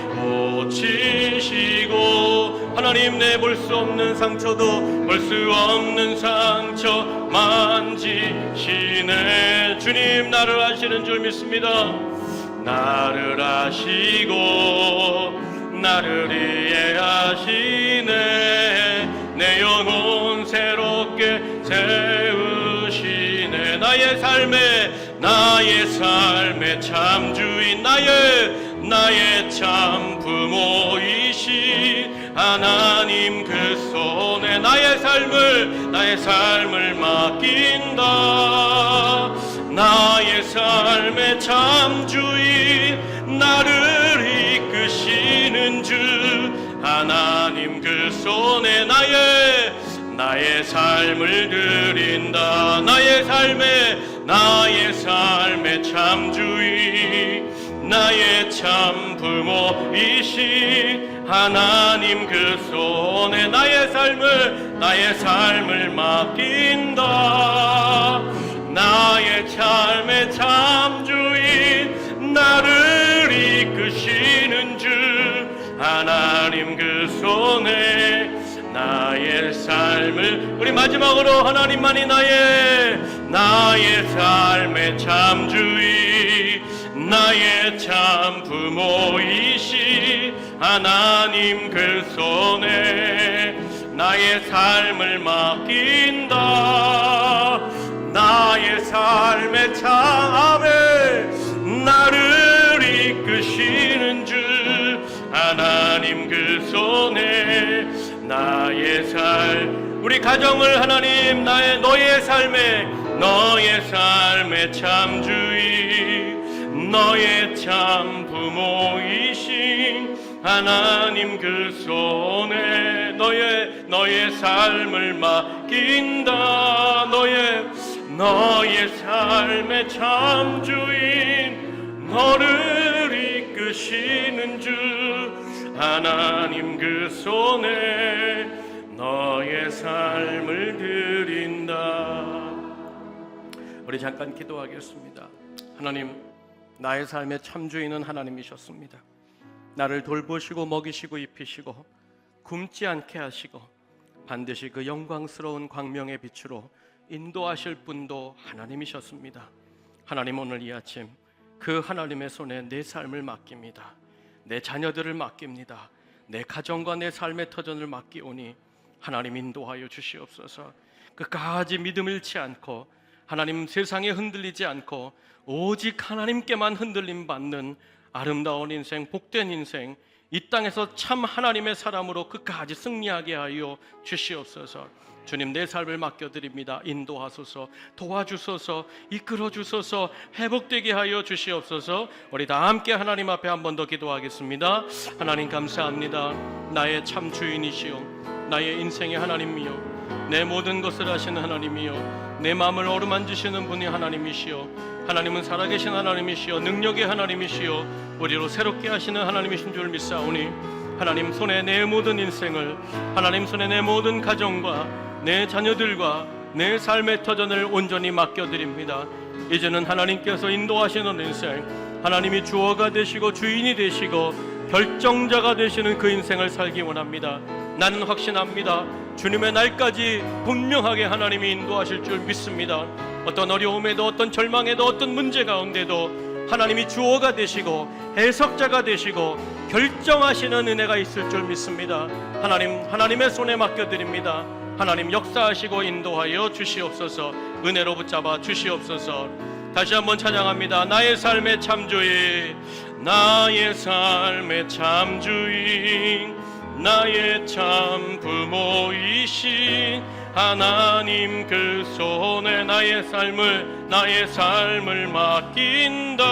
Speaker 2: 고치시고, 하나님 내 볼 수 없는 상처도 볼 수 없는 상처 만지시네. 주님 나를 아시는 줄 믿습니다. 나를 아시고, 나를 이해하시네. 내 영혼 새롭게 세우시네. 나의 삶의 참 주인, 나의 참 부모이신 하나님 그 손에 나의 삶을 맡긴다. 나의 삶의 참 주인, 나를 이끄시는 주 하나님 그 손에 나의 삶을 드린다. 나의 삶의 참 주인, 나의 참 부모이신 하나님 그 손에 나의 삶을 맡긴다. 나의 삶의 참 주인, 나를 이끄시는 주 하나님 그 손에 나의 삶을. 우리 마지막으로 하나님만이 나의 삶의 참 주인, 나의 참 부모이신 하나님 그 손에 나의 삶을 맡긴다. 나의 삶의 참에 나를 이끄시는 주 하나님 그 손에 나의 삶. 우리 가정을 하나님 너의 삶의 참 주인, 너의 참 부모이신 하나님 그 손에 너의 삶을 맡긴다. 너의 삶의 참 주인, 너를 이끄시는 주 하나님 그 손에 너의 삶을 드린다. 우리 잠깐 기도하겠습니다. 하나님, 나의 삶의 참 주인은 하나님이셨습니다. 나를 돌보시고 먹이시고 입히시고 굶지 않게 하시고 반드시 그 영광스러운 광명의 빛으로 인도하실 분도 하나님이셨습니다. 하나님, 오늘 이 아침 그 하나님의 손에 내 삶을 맡깁니다. 내 자녀들을 맡깁니다. 내 가정과 내 삶의 터전을 맡기오니 하나님 인도하여 주시옵소서. 끝까지 믿음 잃지 않고 하나님 세상에 흔들리지 않고 오직 하나님께만 흔들림 받는 아름다운 인생, 복된 인생, 이 땅에서 참 하나님의 사람으로 끝까지 승리하게 하여 주시옵소서. 주님, 내 삶을 맡겨드립니다. 인도하소서, 도와주소서, 이끌어주소서, 회복되게 하여 주시옵소서. 우리 다 함께 하나님 앞에 한 번 더 기도하겠습니다. 하나님 감사합니다. 나의 참 주인이시오, 나의 인생의 하나님이요, 내 모든 것을 아시는 하나님이요, 내 마음을 어루만지시는 분이 하나님이시오. 하나님은 살아계신 하나님이시오, 능력의 하나님이시오, 우리로 새롭게 하시는 하나님이신 줄 믿사오니 하나님 손에 내 모든 인생을, 하나님 손에 내 모든 가정과 내 자녀들과 내 삶의 터전을 온전히 맡겨드립니다. 이제는 하나님께서 인도하시는 인생, 하나님이 주어가 되시고 주인이 되시고 결정자가 되시는 그 인생을 살기 원합니다. 나는 확신합니다. 주님의 날까지 분명하게 하나님이 인도하실 줄 믿습니다. 어떤 어려움에도, 어떤 절망에도, 어떤 문제 가운데도 하나님이 주어가 되시고 해석자가 되시고 결정하시는 은혜가 있을 줄 믿습니다. 하나님의 손에 맡겨드립니다. 하나님 역사하시고 인도하여 주시옵소서. 은혜로 붙잡아 주시옵소서. 다시 한번 찬양합니다. 나의 삶의 참주인, 나의 삶의 참주인, 나의 참 부모이신 하나님 그 손에 나의 삶을 맡긴다.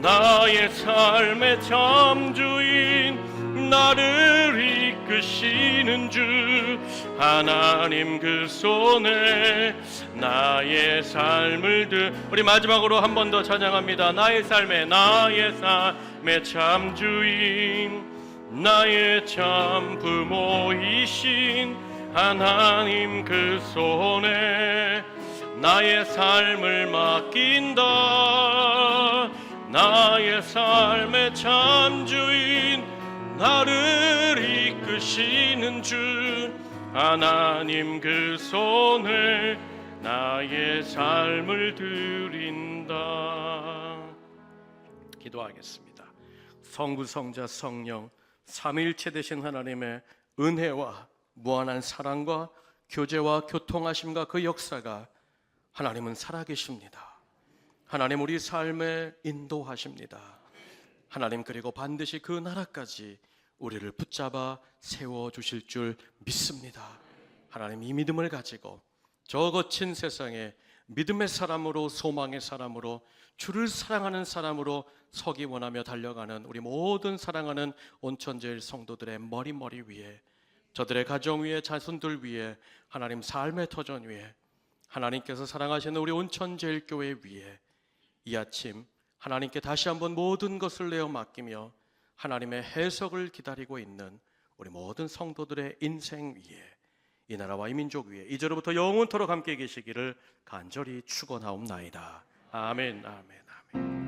Speaker 2: 나의 삶의 참주인, 나를 이끄시는 주 하나님 그 손에 나의 삶을 우리 마지막으로 한 번 더 찬양합니다. 나의 삶의 참주인, 나의 참 부모이신 하나님 그 손에 나의 삶을 맡긴다. 나의 삶의 참주인, 나를 이끄시는 주 하나님 그 손에 나의 삶을 드린다. 기도하겠습니다. 성부, 성자, 성령 삼위일체 되신 하나님의 은혜와 무한한 사랑과 교제와 교통하심과 그 역사가 하나님은 살아계십니다. 하나님 우리 삶에 인도하십니다. 하나님 그리고 반드시 그 나라까지 우리를 붙잡아 세워주실 줄 믿습니다. 하나님 이 믿음을 가지고 저 거친 세상에 믿음의 사람으로, 소망의 사람으로, 주를 사랑하는 사람으로 서기 원하며 달려가는 우리 모든 사랑하는 온천제일 성도들의 머리 위에, 저들의 가정 위에, 자손들 위에, 하나님 삶의 터전 위에, 하나님께서 사랑하시는 우리 온천제일교회 위에 이 아침 하나님께 다시 한번 모든 것을 내어 맡기며 하나님의 해석을 기다리고 있는 우리 모든 성도들의 인생 위에, 이 나라와 이 민족 위에 이제로부터 영원토록 함께 계시기를 간절히 축원하옵나이다. 아멘, 아멘, 아멘.